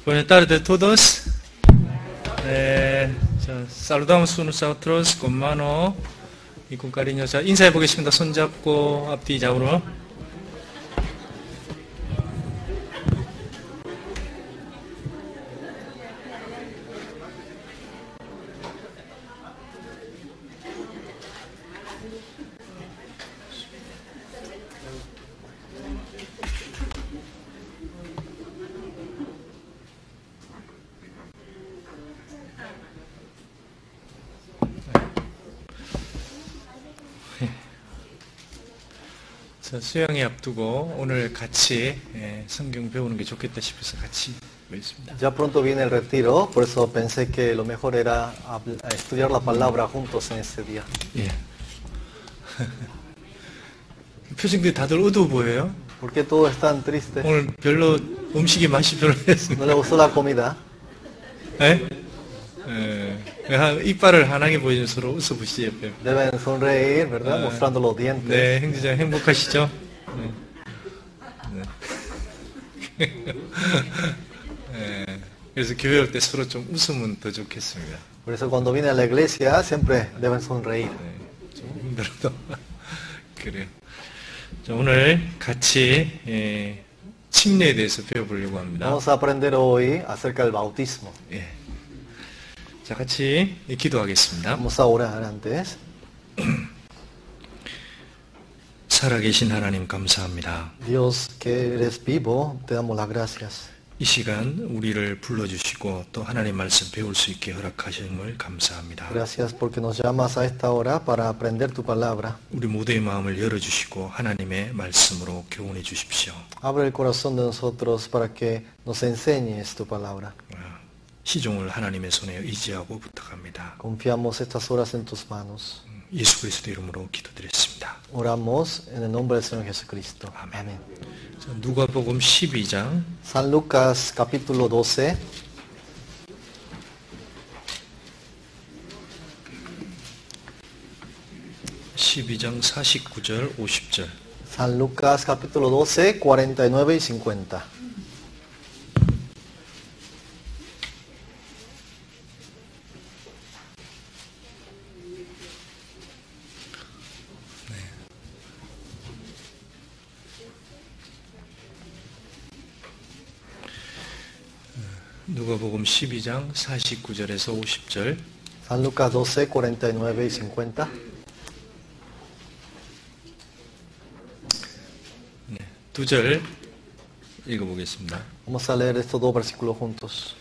Buenas tardes a todos. Saludamos unos a otros con mano y con cariño. 자, 인사해 보겠습니다. 손잡고 앞뒤 좌우로. 수영이 앞두고 오늘 같이 성경 배우는 게 좋겠다 싶어서 같이 배웠습니다. Ya pronto viene el retiro, por eso pensé que lo mejor era estudiar la palabra juntos en ese día. 예. 표정들이 다들 어두워 보여요? ¿Por qué todos están tristes? 오늘 별로 음식이 맛이 별로 됐습니다. ¿No le gustó la comida? 예? 이빨을 환하게 보이는 서로 웃어보시죠. 옆에. Deben sonreír, ¿verdad? Mostrando los dientes. 네, 행지장 행복하시죠? 네. 네. 그래서 교회 올 때 서로 좀 웃으면 더 좋겠습니다. Por eso cuando viene a la iglesia siempre deben sonreír. 네, 좀 힘들어도 그래요. 자, 오늘 같이 침례에 대해서 배워보려고 합니다. Vamos a aprender hoy acerca del bautismo. 예. 자, 같이 기도하겠습니다. Vamos a orar antes. 살아계신 하나님 감사합니다. Dios que eres vivo, te damos las gracias. 이 시간 우리를 불러주시고 또 하나님 말씀 배울 수 있게 허락하심을 감사합니다. Gracias porque nos llamas a esta hora para aprender tu palabra. 우리 모두의 마음을 열어주시고 하나님의 말씀으로 교훈해 주십시오. Abre el corazón de nosotros para que nos enseñes tu palabra. 시종을 하나님의 손에 의지하고 부탁합니다. Confiamos estas horas en tus manos. 예수 그리스도 이름으로 기도드렸습니다. Oramos en el nombre del Señor Jesucristo. Amén. 자, 누가복음 12장 San Lucas capítulo 12. (12장) 49절 50절. San Lucas capítulo 12, 49 y 50. 누가복음 12장 49절에서 50절. San Lucas 12, 49 y 50. 네, 두 절 읽어보겠습니다. Vamos a leer estos dos versículos juntos.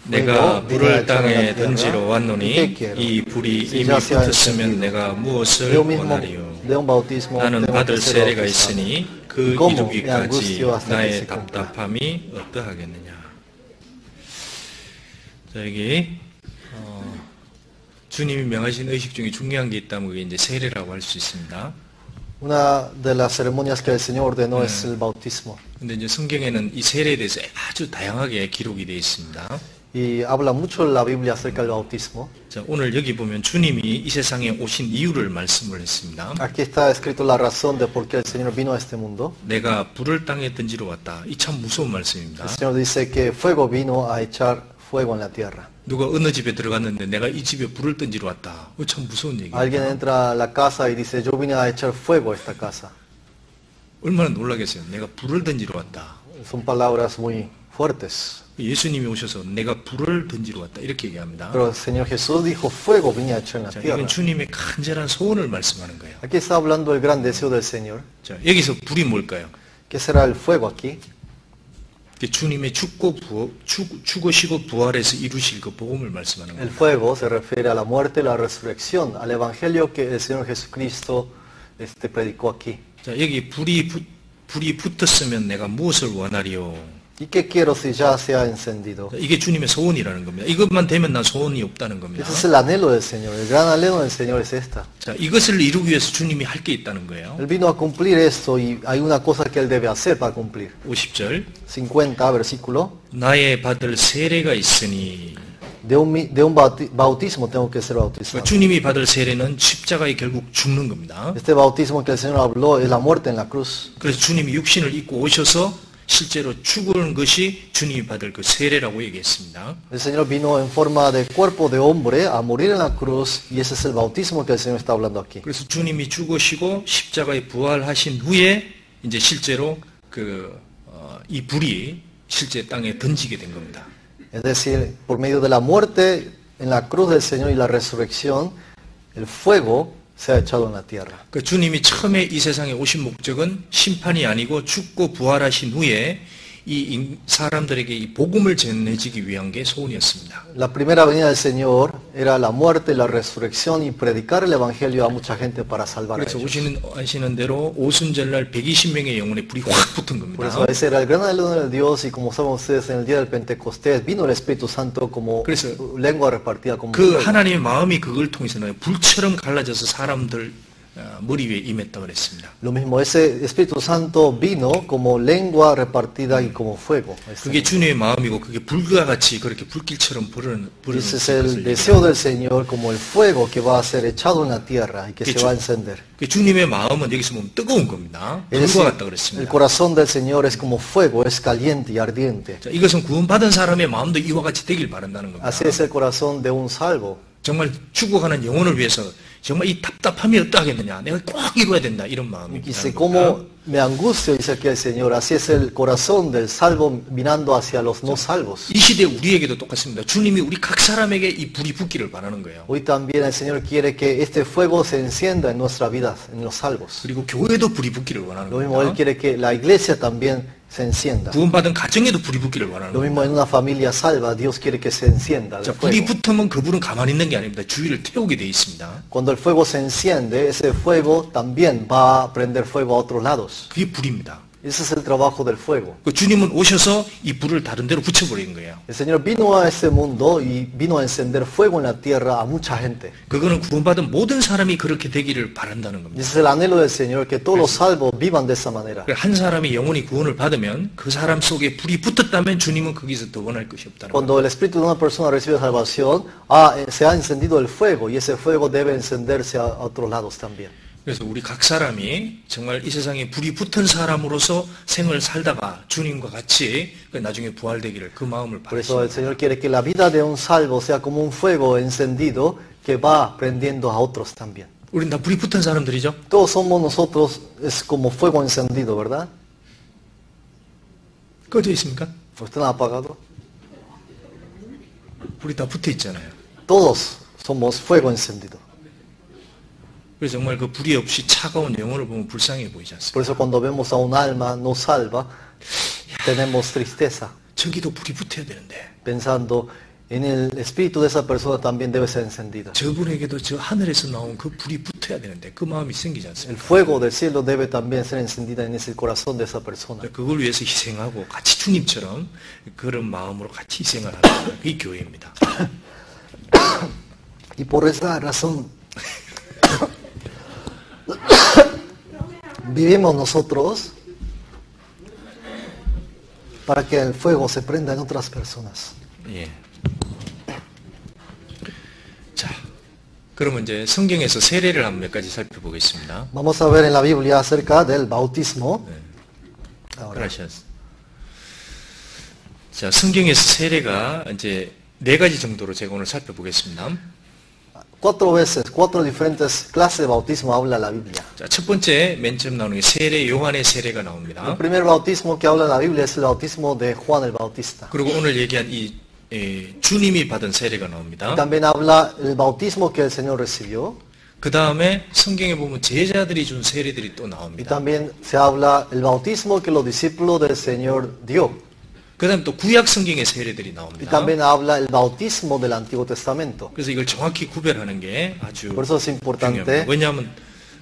내가 불을 땅에 던지러 왔노니 이 불이 이미 붙었으면 내가 무엇을 원하리요? 나는 받을 세례가 있으니 그 이루기까지 나의 답답함이 어떠하겠느냐? 자, 여기 주님이 명하신 의식 중에 중요한 게 있다면 그게 이제 세례라고 할 수 있습니다. Una de las ceremonias que el Señor ordenó es el bautismo. 근데 이제 성경에는 이 세례에 대해서 아주 다양하게 기록이 되어 있습니다. Y habla mucho la Biblia acerca del bautismo. 자, 오늘 여기 보면 주님이 이 세상에 오신 이유를 말씀을 했습니다. Aquí está escrito la razón de por qué el Señor vino a este mundo. 내가 불을 땅에 던지러 왔다. 이 참 무서운 말씀입니다. El Señor dice que fuego vino a echar fuego en la tierra. 누가 어느 집에 들어갔는데 내가 이 집에 불을 던지러 왔다. 참 무서운 얘기입니다. Alguien entra a la casa y dice yo vine a echar fuego a esta casa. 얼마나 놀라겠어요. 내가 불을 던지러 왔다. Son palabras muy fuertes. 예수님이 오셔서 내가 불을 던지러 왔다. 이렇게 얘기합니다. Pero el Señor Jesús dijo fuego vine a echar en la 자, tierra. 이건 주님의 간절한 소원을 말씀하는 거예요. Aquí está hablando el gran deseo del Señor. 자, 여기서 불이 뭘까요? ¿Qué será el fuego aquí? 주님의 죽으시고 부활해서 이루실 그 복음을 말씀하는 El 거예요. fuego se refiere a la muerte y la resurrección, al evangelio que el Señor Jesucristo predicó aquí. 자, 여기 불이 붙었으면 내가 무엇을 원하리요? ¿Y qué quiero si ya se ha encendido? 이게 주님의 소원이라는 겁니다. 이것만 되면 난 소원이 없다는 겁니다. Ese es el anhelo del Señor. El gran anhelo del Señor es esta. 자, 이것을 이루기 위해서 주님이 할 게 있다는 거예요. Él vino a cumplir esto y hay una cosa que Él debe hacer para cumplir. 50절. 50 versículo. 나의 받을 세례가 있으니. De un bautismo tengo que ser bautizado. 주님이 받을 세례는 십자가에 결국 죽는 겁니다. Este bautismo que el Señor habló es la muerte en la cruz. 그래서 주님이 육신을 입고 오셔서 실제로 죽은 것이 주님이 받을 그 세례라고 얘기했습니다. El Señor vino en forma de cuerpo de hombre a morir en la cruz y ese es el bautismo que el Señor está hablando aquí. 그래서 주님이 죽으시고 십자가에 부활하신 후에 이제 실제로 이 불이 실제 땅에 던지게 된 겁니다. Es decir, por medio de la muerte en la cruz del Señor y la resurrección, el fuego se ha echado en la tierra. 그 주님이 처음에 이 세상에 오신 목적은 심판이 아니고 죽고 부활하신 후에 이 사람들에게 이 복음을 전해지기 위한 게 소원이었습니다. La primera venida del Señor era la muerte y la resurrección y predicar el evangelio a mucha gente para salvar a 그래서 ellos. 아시는 대로 오순절날 120명의 영혼에 불이 확 붙은 Por 겁니다. eso ese era el gran anhelo de Dios y como saben ustedes en el día del Pentecostés vino el Espíritu Santo como 그래서 lengua repartida como 그 fuego. 하나님의 마음이 그걸 통해서는 불처럼 갈라져서 사람들 머리 위에 임했다고 그랬습니다. Lo mismo, ese Espíritu Santo vino como lengua repartida y como fuego. 그게 주님의 마음이고 그게 불과 같이 그렇게 불길처럼 부르는 Ese es el deseo del Señor como el fuego que va a ser echado en la tierra y que se va a encender. 주님의 마음은 여기서 보면 뜨거운 겁니다. 불과 같다 El 그랬습니다. corazón del Señor es como fuego, es caliente y ardiente. 자, 이것은 구원받은 사람의 마음도 이와 같이 되길 바란다는 겁니다. Así es el corazón de un salvo. 정말 죽어가는 영혼을 위해서 정말 이 답답함이 어떠하겠느냐, 내가 꼭 이루어야 된다, 이런 마음입니다. Dice, ¿cómo me angustio? Dice aquí el Señor. Así es el corazón del salvo mirando hacia los no salvos. 이 시대 우리에게도 똑같습니다. 주님이 우리 각 사람에게 이 불이 붙기를 바라는 거예요. Hoy también el Señor quiere que este fuego se encienda en nuestra vida, en los salvos. 그리고 교회도 불이 붙기를 원하는 Lo mismo, Él 겁니다. quiere que la iglesia también se encienda. 구원받은 가정에도 불이 붙기를 원하는 Lo 겁니다. mismo en una familia salva, Dios quiere que se encienda 자, el 불이 fuego. 붙으면 그 불은 가만히 있는 게 아닙니다. 주위를 태우게 돼 있습니다. Cuando el fuego se enciende, ese fuego también va a prender fuego a otros lados. 그게 불입니다. Ese es el trabajo del fuego. 그 주님은 오셔서 이 불을 다른 데로 붙여버린 거예요. El Señor vino a este mundo y vino a encender fuego en la tierra a mucha gente. 그거는 구원받은 모든 사람이 그렇게 되기를 바란다는 겁니다. Ese es el anhelo del Señor, que todos los salvos vivan de esa manera. 한 사람이 영원히 구원을 받으면 그 사람 속에 불이 붙었다면 주님은 거기서 더 원할 것이 없다는 겁니다. Cuando el espíritu de una persona recibe salvación, se ha encendido el fuego y ese fuego debe encenderse a otros lados también. 그래서 우리 각 사람이 정말 이 세상에 불이 붙은 사람으로서 생을 살다가 주님과 같이 나중에 부활되기를 그 마음을 Por eso el 바라십니다. Señor quiere que la vida de un salvo sea como un fuego encendido que va prendiendo a otros también. 우린 다 불이 붙은 사람들이죠. Todos somos nosotros, es como fuego encendido, ¿verdad? 꺼져 있습니까? ¿Usted no ha apagado? 불이 다 붙어 있잖아요. Todos somos fuego encendido. 그래서 정말 그 불이 없이 차가운 영혼을 보면 불쌍해 보이지 않습니까? Por eso cuando vemos a un alma no salva, tenemos tristeza, 저기도 불이 붙어야 되는데 pensando en el espíritu de esa persona también debe ser encendida. 저분에게도 저 하늘에서 나온 그 불이 붙어야 되는데 그 마음이 생기지 El 않습니까? fuego del cielo debe también ser encendida en ese corazón de esa persona. 그걸 위해서 희생하고 같이 주님처럼 그런 마음으로 같이 희생을 하는 거예요. 그게 교회입니다. Y por esa razón vivimos nosotros para que el fuego se prenda en otras personas. 예. 자, 그러면 이제 성경에서 세례를 한 몇 가지 살펴보겠습니다. Vamos a ver en la Biblia acerca del bautismo. Ahora, gracias. 자, 성경에서 세례가 이제 4가지 정도로 제가 오늘 살펴보겠습니다. 4 diferentes clases de bautismo habla la Biblia. 자, 첫 번째 맨 처음 나오는 게 세례 요한의 세례가 나옵니다. El primer bautismo que habla la Biblia es el bautismo de Juan el Bautista. 그리고 오늘 얘기한 이 주님이 받은 세례가 Y 나옵니다. también habla el bautismo que el Señor recibió. 그 다음에 성경에 보면 제자들이 준 세례들이 또 Y 나옵니다. también se habla el bautismo que los discípulos del Señor dio. 그 다음에 또 구약 성경의 세례들이 Y 나옵니다. también habla el bautismo del Antiguo Testamento. 그래서 이걸 정확히 구별하는 게 아주 Por eso es importante 중요합니다. 왜냐하면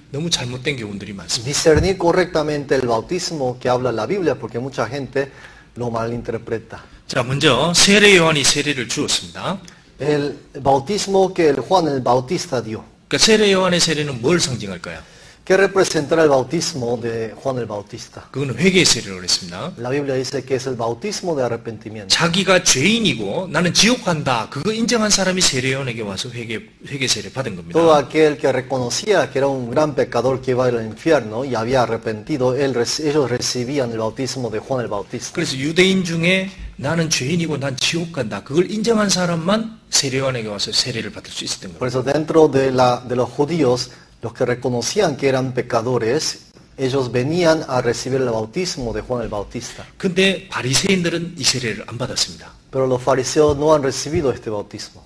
너무 잘못된 교훈들이 많습니다. discernir correctamente el bautismo que habla la Biblia, porque mucha gente lo malinterpreta. 자, 먼저 세례 요한이 세례를 주었습니다. El bautismo que el Juan el Bautista dio. 그러니까 세례 요한의 세례는 뭘 상징할까요? ¿Qué representará el bautismo de Juan el Bautista? 그거는 회개의 세례라고 했습니다. La Biblia dice que es el bautismo de arrepentimiento. 자기가 죄인이고 나는 지옥 간다. 그거 인정한 사람이 세례요한에게 와서 회개 세례 받은 겁니다. Todo aquel que reconocía que era un gran pecador que iba al infierno y había arrepentido, ellos recibían el bautismo de Juan el Bautista. 그래서 유대인 중에 나는 죄인이고 난 지옥 간다. 그걸 인정한 사람만 세례요한에게 와서 세례를 받을 수 있었던 Por 겁니다. eso dentro de los judíos, los que reconocían que eran pecadores, ellos venían a recibir el bautismo de Juan el Bautista. 근데 바리새인들은 이 세례를 안 받았습니다. Pero los fariseos no han recibido este bautismo.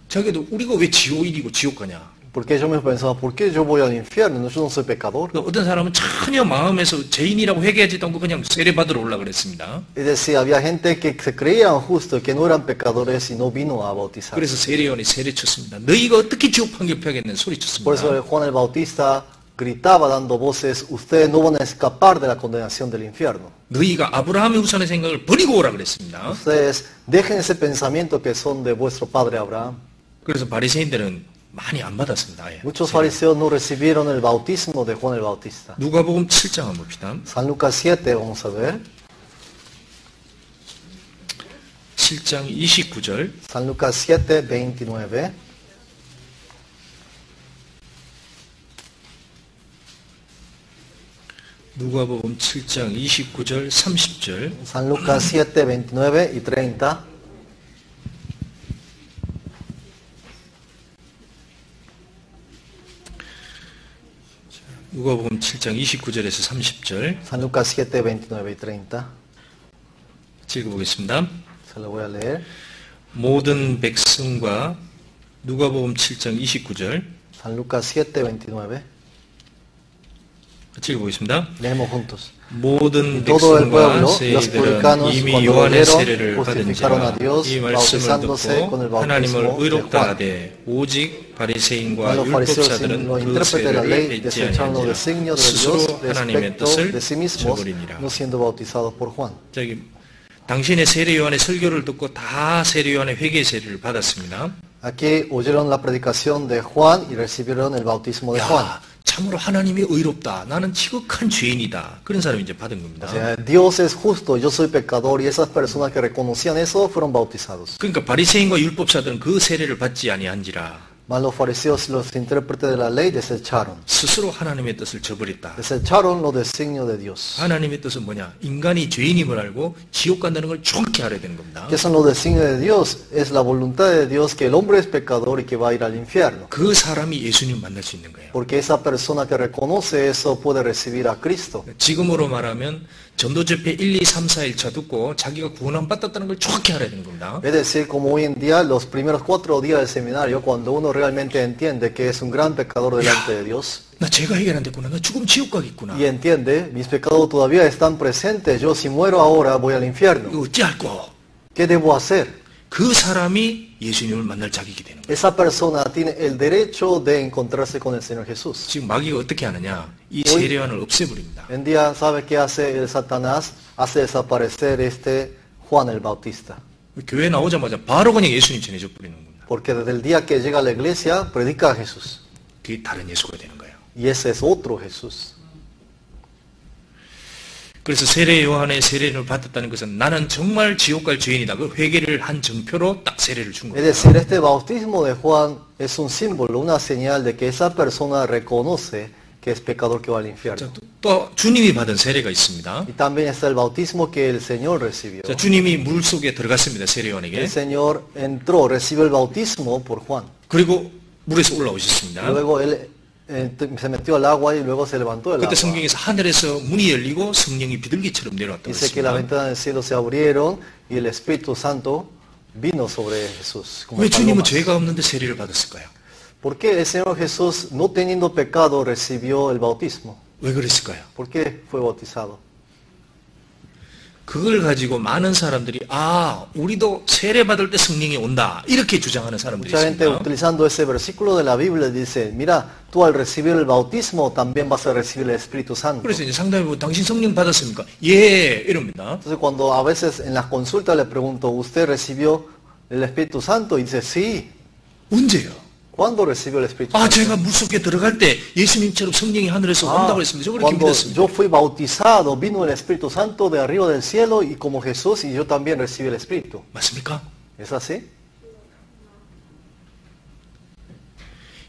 자기도 우리가 왜 지옥인이고 지옥 가냐? Porque ellos mismos pensaban, ¿por qué yo voy al infierno? Yo no soy pecador. 어떤 사람은 전혀 마음에서 죄인이라고 회개하지도 않고 그냥 세례 받으러 올라 그랬습니다. Es decir, había gente que se creían justos, que no eran pecadores y no vino a bautizar. 그래서 세례요한이 세례쳤습니다. 너희가 어떻게 지옥 판결하겠는 소리쳤습니다. Por eso Juan el Bautista gritaba dando voces, ustedes no van a escapar de la condenación del infierno. 너희가 아브라함의 후손의 생각을 버리고 오라 그랬습니다. Ustedes dejen ese pensamiento que son de vuestro padre Abraham. 그래서 바리새인들은 많이 안 받았습니다. 아예. Muchos fariseos no recibieron el bautismo de Juan el Bautista. 누가복음 7장 한번 봅시다. San Lucas 7, vamos a ver. 7장 29절. San Lucas 7, 29. 누가복음 7장 29절 30절. San Lucas 7, 29 y 30. 누가복음 7장 29절에서 30절. San Lucas 7, 29 y 30. 읽어보겠습니다. Se lo voy a leer. 모든 백성과 누가복음 7장 29절. San Lucas 7, 29. 같이 읽어보겠습니다. Leemos juntos. 모든 Todo el 백성과 pueblo, los 세리들은 publicanos, 이미 cuando 요한의 oyeron, 세례를 받은 justificaron a 자, Dios, 이 말씀을 bautizándose con el 듣고 하나님을 bautismo de 의롭다 Juan. 하되 오직 바리새인과 Los fariseos, 율법사들은 los 그 intérpretes de la 세례를 ley, 받지 desecharon los 아니하니라. designios de 스스로 Dios 하나님의 respecto 뜻을 de sí mismos, 저버리니라. no siendo bautizados por Juan. 저기 당신의 세례 요한의 설교를 듣고 다 세례 요한의 회개 세례를 받았습니다. Aquí oyeron la predicación de Juan y recibieron el bautismo de Juan. 야, 참으로 하나님이 의롭다. 나는 지극한 죄인이다. 그런 사람이 이제 받은 겁니다. O sea, Dios es justo, yo soy pecador, y esas personas que reconocían eso fueron bautizados. 그러니까 바리새인과 율법사들은 그 세례를 받지 아니한지라. Mas los fariseos y los intérpretes de la ley desecharon. 스스로 하나님의 뜻을 저버렸다. Desecharon los designios de Dios. 하나님의 뜻은 뭐냐? 인간이 죄인임을 알고 지옥 간다는 걸 정확히 알아야 되는 겁니다. ¿Qué son los designios de Dios? Es la voluntad de Dios que el hombre es pecador y que va a ir al infierno. 그 사람이 예수님 만날 수 있는 거예요. Porque esa persona que reconoce eso puede recibir a Cristo. 지금으로 말하면 전도 집회 1, 2, 3, 4, 1차 듣고 자기가 구원 받았다는 걸 정확히 알아야 되는 겁니다. Es decir, como hoy en día, los primeros 4 días del seminario, cuando uno realmente entiende que es un gran pecador delante de Dios, 나 죄가 해결 안 됐구나. 나 죽으면 지옥 가겠구나. y entiende, mis pecados todavía están presentes, yo si muero ahora voy al infierno. 이거 어찌할 거? ¿Qué debo hacer? 그 사람이 예수님을 만날 자격이 되는 거예요. Esa persona tiene el derecho de encontrarse con el Señor Jesús. 지금 마귀가 어떻게 하느냐? 이 세례요한을 없애버립니다. En día, ¿sabe qué hace el Satanás? Hace desaparecer este Juan el Bautista. 교회 나오자마자 바로 그냥 예수님 전해줘 버리는 겁니다. Porque desde el día que llega a la iglesia, predica a Jesús. 그게 다른 예수가 되는 거예요. Y ese es otro Jesús. 그래서 세례 요한의 세례를 받았다는 것은 나는 정말 지옥 갈 죄인이다. 그 회개를 한 증표로 딱 세례를 준 Es 거예요. decir, este bautismo de Juan es un símbolo, una señal de que esa persona reconoce que es pecador que va al infierno. 또 주님이 받은 세례가 있습니다. Y también está el bautismo que el Señor recibió. 자, 주님이 물 속에 들어갔습니다. 세례 요한에게. El Señor entró, recibió el bautismo por Juan. 그리고 물에서 올라오셨습니다. Luego él se metió al agua y luego se levantó del 그때 agua. 성경에서 하늘에서 문이 열리고 성령이 비둘기처럼 내려왔다고 Dice que las 했습니다. ventanas del cielo se abrieron y el Espíritu Santo vino sobre Jesús. como 왜 주님은 palomas. 죄가 없는데 세례를 받았을까요? ¿Por qué el Señor Jesús, no teniendo pecado, recibió el bautismo? 왜 그랬을까요? ¿Por qué fue bautizado? 그걸 가지고 많은 사람들이 우리도 세례 받을 때 성령이 온다 이렇게 주장하는 사람들이 Mucha gente 있습니다. utilizando ese versículo de la Biblia dice, mira, tú al recibir el bautismo también vas a recibir el Espíritu Santo. 그래서 이제 상담해 보면 당신 성령 받았습니까? 예 이럽니다. Entonces cuando a veces en las consultas le pregunto, ¿usted recibió el Espíritu Santo? Y dice, sí. 언제요? ¿Cuándo recibió el Espíritu 아, Santo? 제가 물속에 들어갈 때 예수님처럼 성령이 하늘에서 온다고 했습니다. 저 그렇게 Cuando 믿었습니다. yo fui bautizado, vino el Espíritu Santo de arriba del cielo y como Jesús y yo también recibí el Espíritu. 맞습니까? ¿Es así?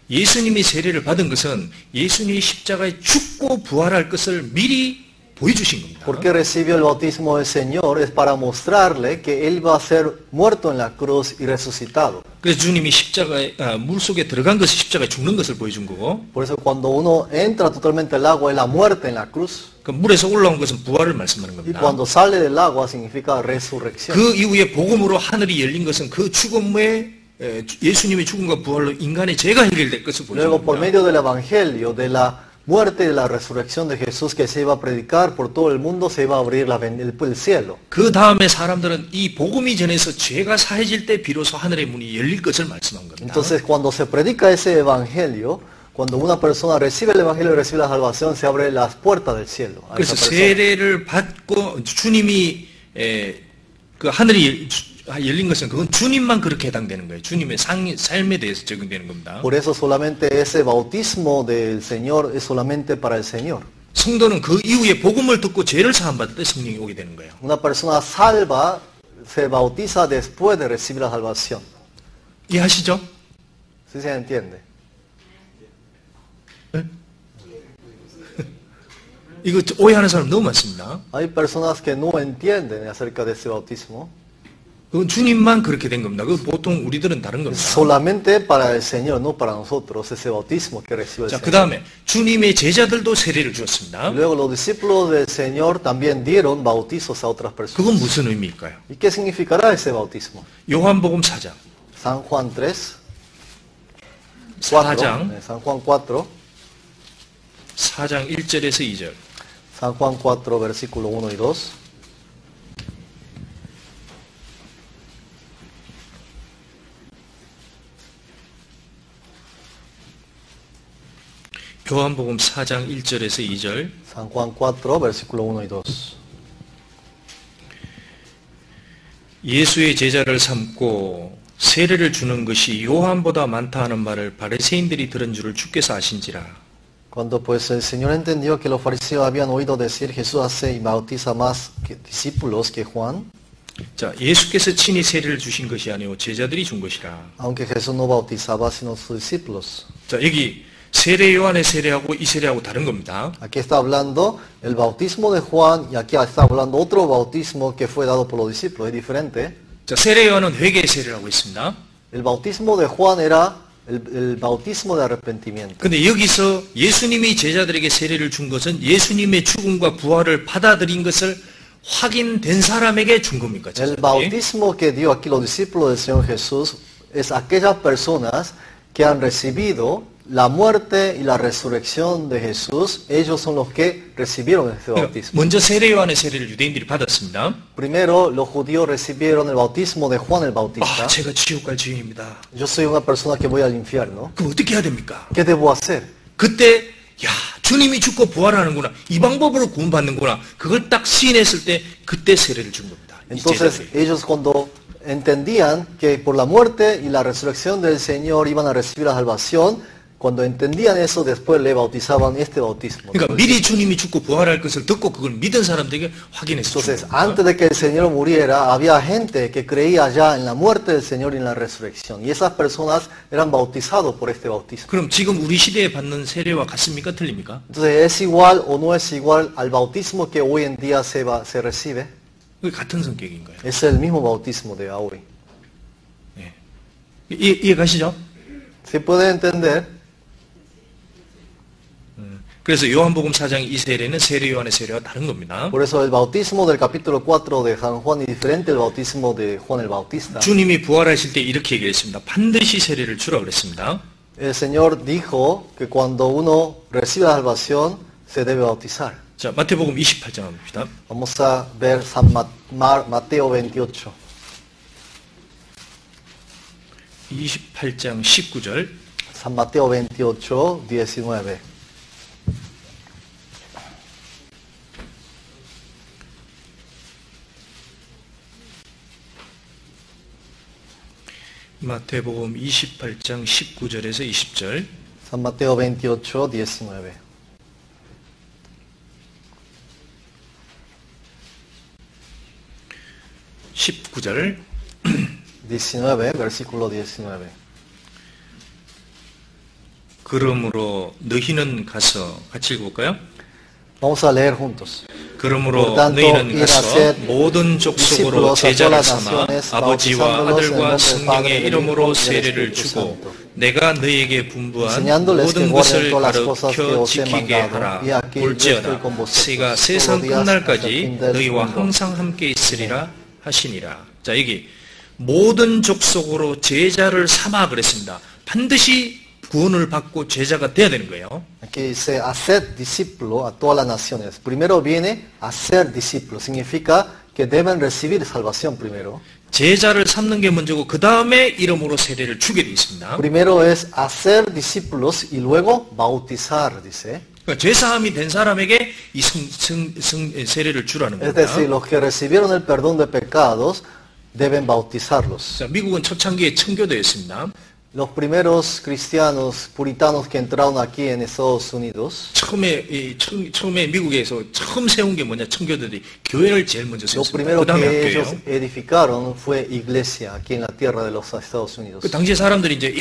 예수님이 세례를 받은 것은 예수님이 십자가에 죽고 부활할 것을 미리 보여주신 겁니다. Porque recibió el bautismo del Señor es para mostrarle que Él va a ser muerto en la cruz y resucitado. 그래서 주님이 십자가에 물속에 들어간 것이 십자가에 죽는 것을 보여준 거고, Por eso cuando uno entra totalmente al agua es la muerte en la cruz. 그 물에서 올라온 것은 부활을 말씀하는 Y 겁니다. cuando sale del agua significa resurrección. 그 이후에 복음으로 하늘이 열린 것은 그 죽음의 예수님의 죽음과 부활로 인간의 죄가 해결될 것을 보여준 Luego por 겁니다. medio del Evangelio, de la muerte y de la resurrección de Jesús que se iba a predicar por todo el mundo, se iba a abrir el cielo. 그 다음에 사람들은 이 복음이 전해서 죄가 사해질 때 비로소 하늘의 문이 열릴 것을 말씀한 겁니다. Entonces cuando se predica ese Evangelio, cuando una persona recibe el Evangelio y recibe la salvación, se abren las puertas del cielo. A 그래서 esa persona. 세례를 받고 주님이 그 하늘이 열린 것은 그건 주님만 그렇게 해당되는 거예요. 주님의 삶에 대해서 적용되는 겁니다. Por eso solamente ese bautismo del Señor es solamente para el Señor. 성도는 그 이후에 복음을 듣고 죄를 사함받을 때 성령이 오게 되는 거예요. Una persona salva se bautiza después de recibir la salvación. 이해하시죠? ¿Sí se entiende? 이거 오해하는 사람 너무 많습니다. Hay personas que no entienden acerca de ese bautismo. 그건 주님만 그렇게 된 겁니다. 그 보통 우리들은 다른 겁니다. Solamente para el Señor, no para nosotros, ese bautismo que recibe el 자, 그 Señor. 다음에 주님의 제자들도 세례를 주었습니다. Y luego los discípulos del Señor también dieron bautizos a otras personas. 그건 무슨 의미일까요? ¿Y qué significará ese bautismo? 요한복음 4장. San Juan 3, 4장. San Juan 4, 4장 1절에서 2절. San Juan 4, versículo 1 y 2. 요한복음 4장 1절에서 2절. San Juan 4, versículo 1 y 2. 예수의 제자를 삼고 세례를 주는 것이 요한보다 많다 하는 말을 바리새인들이 들은 줄을 주께서 아신지라. Cuando pues el Señor entendió que los fariseos habían oído decir Jesús hace y bautiza más discípulos que Juan, 자, 예수께서 친히 세례를 주신 것이 아니오 제자들이 준 것이라. aunque Jesús no bautizaba sino sus discípulos. 자, 여기 세례 요한의 세례하고 이 세례하고 다른 겁니다. Aquí está hablando el bautismo de Juan y aquí está hablando otro bautismo que fue dado por los discípulos, es diferente. 자, 세례 요한은 회개의 세례라고 했습니다. El bautismo de Juan era el bautismo de arrepentimiento. 근데 여기서 예수님이 제자들에게 세례를 준 것은 예수님의 죽음과 부활을 받아들인 것을 확인된 사람에게 준 겁니까? El 제자들이? bautismo que dio aquí los discípulos del Señor Jesús es aquellas personas que han recibido la muerte y la resurrección de Jesús. Ellos son los que recibieron este bautismo. 먼저 세례 요한의 세례를 유대인들이 받았습니다. Primero los judíos recibieron el bautismo de Juan el Bautista. 아, 제가 지옥 갈 죄인입니다. Yo soy una persona que voy al infierno. 그럼 어떻게 해야 됩니까? ¿Qué debo hacer? 그때 야, 주님이 죽고 부활하는구나. 이 방법으로 구원받는구나. 그걸 딱 시인했을 때 그때 세례를 준 겁니다. 이 Entonces 제자들이. ellos cuando entendían que por la muerte y la resurrección del Señor iban a recibir la salvación, cuando entendían eso después le bautizaban este bautismo. 그러니까 미리 주님이 죽고 부활할 것을 듣고 그걸 믿은 사람들에게 확인해서 준 Entonces, 겁니다. antes de que el Señor muriera, había gente que creía ya en la muerte del Señor y en la resurrección. Y esas personas eran bautizados por este bautismo. 그럼 지금 우리 시대에 받는 세례와 같습니까? 틀립니까? Entonces, ¿es igual o no es igual al bautismo que hoy en día se recibe? 그게 같은 성격인 거예요. Es el mismo bautismo de hoy. 이해 가시죠? ¿Se puede entender? 그래서 요한복음 4장 이 세례는 세례 요한의 세례와 다른 겁니다. Por eso el bautismo del capítulo 4 de San Juan es diferente al bautismo de Juan el Bautista. 주님이 부활하실 때 이렇게 얘기했습니다. 반드시 세례를 주라 그랬습니다. El Señor dijo que cuando uno recibe la salvación se debe bautizar. 자, 마태복음 28장 봅니다. Vamos a ver Mateo 28. 28장 19절. San Mateo 28, 19. 마태복음 28장 19절에서 20절. San Mateo 28, 19. 19절. 19, versículo 19. 그러므로 너희는 가서 같이 읽어볼까요? Vamos a leer juntos. 그러므로 너희는 가서 모든 족속으로 제자를 삼아 아버지와 아들과 성령의 이름으로 세례를 주고 내가 너희에게 분부한 모든 것을 가르쳐 지키게 하라. 볼지어다 내가 세상 끝날까지 너희와 항상 함께 있으리라 하시니라. 자, 여기 모든 족속으로 제자를 삼아 그랬습니다. 반드시 구원을 받고 제자가 돼야 되는 거예요. Aquí dice hacer discípulo a todas las naciones. Primero viene hacer discípulo. Significa que deben recibir salvación primero. 제자를 삼는 게 먼저고 그 다음에 이름으로 세례를 주게 돼 있습니다. Primero es hacer discípulos y luego bautizar, dice. 그러니까 죄사함이 된 사람에게 이 세례를 주라는 Es 겁니다. decir, los que recibieron el perdón de pecados deben bautizarlos. 자, 미국은 초창기에 청교도였습니다. Los primeros cristianos puritanos que entraron aquí en Estados Unidos, 처음에 미국에서 처음 세운 게 뭐냐? 청교도들이 교회를 제일 먼저 lo 세웠습니다. primero 그 다음에 que ellos 학교예요. edificaron fue iglesia aquí en la tierra de los Estados Unidos. 그 당시에 사람들이 이제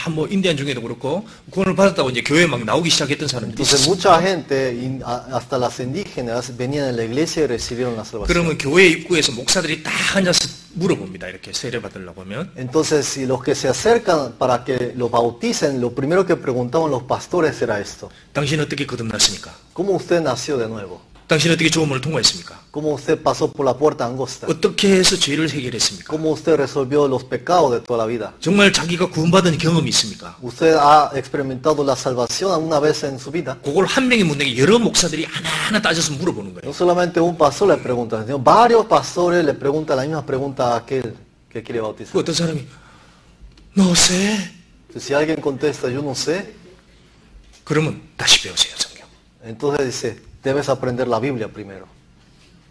뭐 인디안 중에도 그렇고 구원을 받았다고 이제 교회 막 나오기 시작했던 사람들이 Entonces 있었습니다. mucha gente, hasta las indígenas, venían a la iglesia y recibieron la salvación. 그러면 교회 입구에서 목사들이 딱 앉아서 물어봅니다. 이렇게 세례 받으려고 하면. Entonces, si los que se acercan para que los bauticen, lo primero que preguntaban los pastores era esto: 당신 어떻게 거듭났습니까? ¿cómo usted nació de nuevo? 당신 어떻게 조음을 통과했습니까? ¿Cómo usted pasó por la puerta angosta? 어떻게 해서 죄를 해결했습니까? ¿Cómo usted resolvió los pecados de toda la vida? 정말 자기가 구원받은 경험이 있습니까? ¿Usted ha experimentado la salvación alguna vez en su vida? 그걸 한 명이 묻는 여러 목사들이 하나하나 따져서 물어보는 거예요. No solamente un pastor le pregunta, sino varios pastores le preguntan la misma pregunta a aquel que quiere bautizar. 그 어떤 사람이 no sé. Si alguien contesta, yo no sé, 그러면 다시 배우세요, 성경. entonces dice, debes aprender la Biblia primero.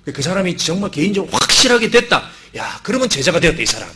그 사람이 정말 개인적으로 확실하게 됐다. 야, 그러면 제자가 되었다, 이 사람.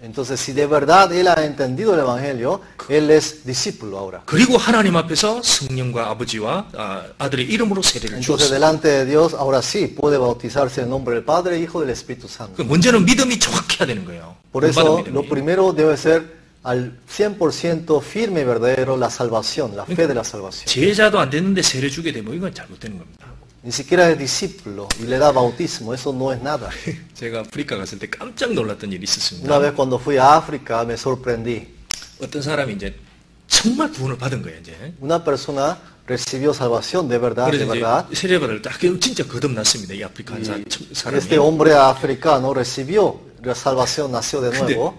Entonces, si de verdad él ha entendido el Evangelio, él es discípulo ahora. 그리고 하나님 앞에서 성령과 아버지와 아들의 이름으로 세례를 Entonces, 주었어요. delante de Dios, ahora sí, puede bautizarse en nombre del Padre, Hijo y del Espíritu Santo. 먼저는 믿음이 정확해야 되는 거예요. Por eso, 구원받은 lo 믿음이. primero debe ser al 100% firme y verdadero la salvación, la fe de la salvación. 제자도 안 됐는데 세례 주게 되면 이건 잘못되는 겁니다. Ni siquiera es discípulo y le da bautismo, eso no es nada. 제가 아프리카 갔을 때 깜짝 놀랐던 일이 Una 있었습니다. vez cuando fui a África me sorprendí. 어떤 사람이 이제 정말 구원을 받은 거예요, 이제. Una persona recibió salvación de verdad, de 그래서 verdad. 이제 세례 받을 때 진짜 거듭났습니다. 이 아프리카 한 사람이. Este hombre africano recibió la salvación, nació de 근데 nuevo.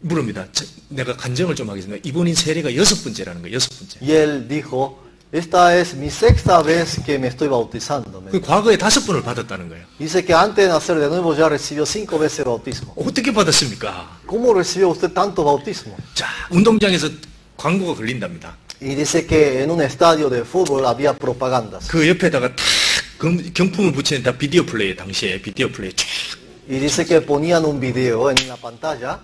물습니다. 내가 간증을 좀 하겠습니다. 이번인 세례가 6번째라는 거예요. 6번째. Y él dijo, esta es mi sexta vez que me estoy bautizando. 그 과거에 5번을 받았다는 거예요. Dice que antes de nacer de nuevo ya recibió 5 veces bautismo. 어떻게 받았습니까? ¿Cómo recibió usted tanto bautismo? 자, 운동장에서 광고가 걸린답니다. Y dice que en un estadio de fútbol había propagandas. 그 옆에다가 탁 경품을 붙이는 다 비디오 플레이, 당시에 비디오 플레이 쫙. Y dice que ponían un video en la pantalla.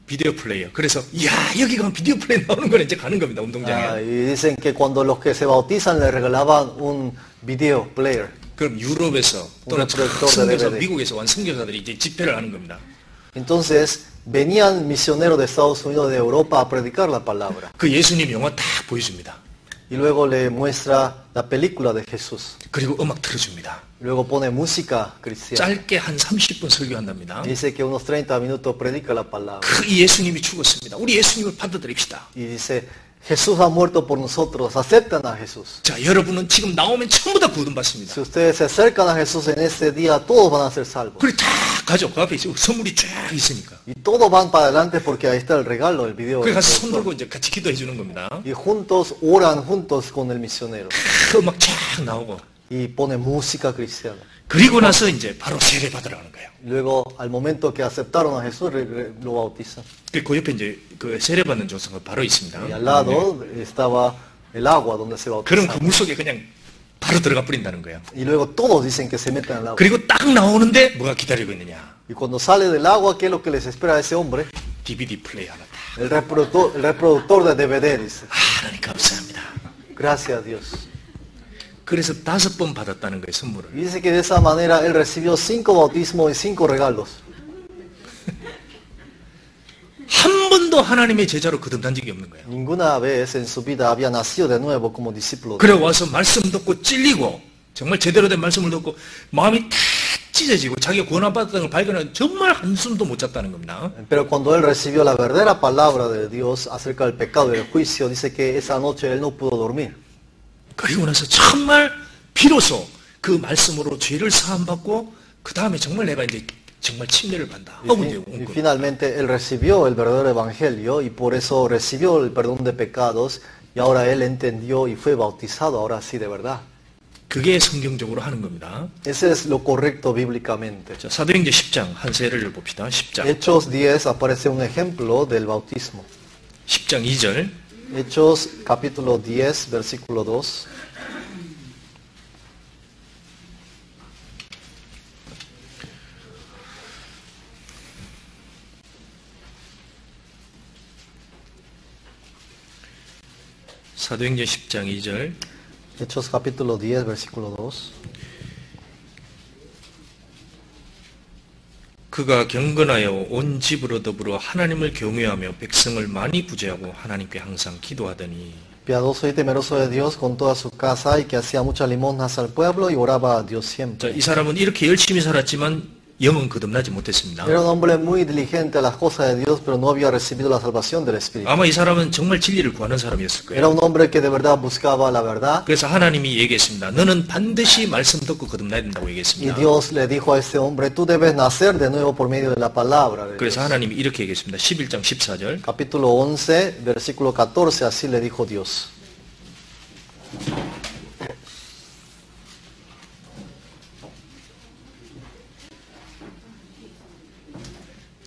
비디오 플레이어. 그래서 이야, 여기 가면 비디오 플레이 나오는 거는 이제 가는 겁니다. 운동장에. Y dicen que cuando los que se bautizan le regalaban un video player. 그럼 유럽에서 또는 선교사, 미국에서 온 선교사들이 이제 집회를 하는 겁니다. Entonces venían misioneros de Estados Unidos, de Europa a predicar la palabra. 그 예수님 영화 다 보여줍니다. Y luego le muestra la película de Jesús. 그리고 음악 틀어줍니다. Luego pone música cristiana. 짧게 한 30분 설교한답니다. Dice que unos 30 minutos predica la palabra. 그 예수님이 죽었습니다. 우리 예수님을 받아들입시다. Y dice, Jesús ha muerto por nosotros, aceptan a Jesús. 자, 여러분은 지금 나오면 전부 다 구원받습니다. Si ustedes se acercan a Jesús en ese día, todos van a ser salvos. 그리고 다 가죠. 그 앞에 선물이 쫙 있으니까. Y todos van para adelante porque ahí está el regalo, el video. 그래 가서 손 들고 이제 같이 기도해 주는 겁니다. Y juntos oran juntos con el misionero. 그 음악 쫙 나오고. Y pone música cristiana. 그리고 나서 이제 바로 세례 받으라는 거예요. Luego, al momento que aceptaron a Jesús, lo bautizan. 그 옆에 이제 그 세례 받는 조서가 바로 있습니다. Y al lado estaba el agua donde se 그럼 그 bautizaban. 물속에 그냥 바로 들어가 뿌린다는 거예요. Y luego todos dicen que se meten al agua. 그리고 딱 나오는데 뭐가 기다리고 있느냐? Y cuando sale del agua, ¿qué es lo que les espera a ese hombre? DVD 플레이 하나 딱 El reproductor de DVD, dice. 하나님 감사합니다. Gracias a Dios. 그래서 5번 받았다는 거예요, 선물을. Y dice que de esa manera él recibió 5 bautismos y 5 regalos. 한 번도 하나님의 제자로 거듭난 적이 없는 거예요. Ninguna vez en su vida había nacido de nuevo como discípulo. 그래 와서 말씀 듣고 찔리고 정말 제대로 된 말씀을 듣고 마음이 탁 찢어지고 자기가 구원받았다는 걸 발견하고 정말 한숨도 못 잤다는 겁니다. Pero cuando él recibió la verdadera palabra de Dios acerca del pecado y del juicio, dice que esa noche él no pudo dormir. 그리고 나서 정말 비로소 그 말씀으로 죄를 사함받고 그 다음에 정말 내가 이제 정말 침례를 받는다. Y finalmente él recibió el verdadero evangelio y por eso recibió el perdón de pecados y ahora él entendió y fue bautizado ahora sí de verdad. 그게 성경적으로 하는 겁니다. Ese es lo correcto bíblicamente. 자, 사도행전 10장 한 세례를 봅시다. 10장. Hechos 10 aparece un ejemplo del bautismo. 10장 2절. Hechos capítulo 10 versículo 2. 사도행전 10장 2절. Hechos capítulo 10 versículo 2. 그가 경건하여 온 집으로 더불어 하나님을 경외하며 백성을 많이 구제하고 하나님께 항상 기도하더니 Piadoso y temeroso de Dios con toda su casa y que hacía muchas limosnas al pueblo y oraba a Dios siempre. 자, 이 사람은 이렇게 열심히 살았지만 영은 거듭나지 못했습니다. Era un hombre muy diligente a las cosas de Dios, pero no había recibido la salvación del Espíritu. 아마 이 사람은 정말 진리를 구하는 사람이었을 Era 거예요. un hombre que de verdad buscaba la verdad. 그래서 하나님이 얘기했습니다. 너는 반드시 말씀 듣고 거듭나야 된다고 Y 얘기했습니다. Dios le dijo a ese hombre, tú debes nacer de nuevo por medio de la palabra de Dios. 그래서 하나님이 이렇게 얘기했습니다. 11장 14절. Capítulo 11, versículo 14, así le dijo Dios.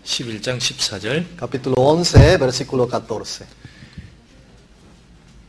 (11장 14절) Capítulo 11, versículo 14.